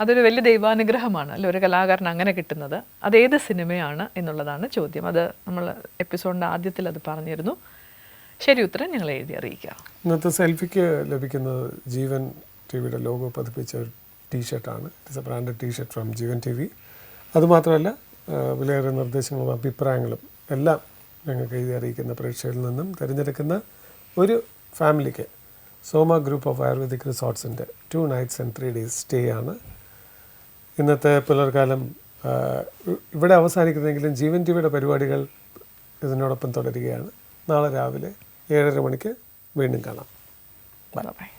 അതൊരു വലിയ ദൈവാനുഗ്രഹമാണ് അല്ലെ ഒരു കലാകാരൻ അങ്ങനെ കിട്ടുന്നത്. അതേത് സിനിമയാണ് എന്നുള്ളതാണ് ചോദ്യം. അത് നമ്മൾ എപ്പിസോഡിൻ്റെ ആദ്യത്തിൽ അത് പറഞ്ഞിരുന്നു. ശരി ഉത്തരം ഞങ്ങൾ എഴുതി അറിയിക്കുക. ഇന്നത്തെ സെൽഫിക്ക് ലഭിക്കുന്നത് ജീവൻ ടിവിയുടെ ലോഗോ പതിപ്പിച്ച ഒരു ടീഷർട്ടാണ്. It's a branded T-shirt from Jeevan T V. അതുമാത്രമല്ല വിലയേറിയ നിർദ്ദേശങ്ങളും അഭിപ്രായങ്ങളും എല്ലാം ഞങ്ങൾക്ക് എഴുതി അറിയിക്കുന്ന പ്രേക്ഷകരിൽ നിന്നും തിരഞ്ഞെടുക്കുന്ന ഒരു ഫാമിലിക്ക് സോമ ഗ്രൂപ്പ് ഓഫ് ആയുർവേദിക് റിസോർട്ട്സിൻ്റെ 2 nights and 3 days സ്റ്റേ ആണ്. ഇന്നത്തെ പുലർക്കാലം ഇവിടെ അവസാനിക്കുന്നെങ്കിലും ജീവൻ ടി വിയുടെ പരിപാടികൾ ഇതിനോടൊപ്പം തുടരുകയാണ്. നാളെ രാവിലെ 7:30 മണിക്ക് വീണ്ടും കാണാം. ബൈ.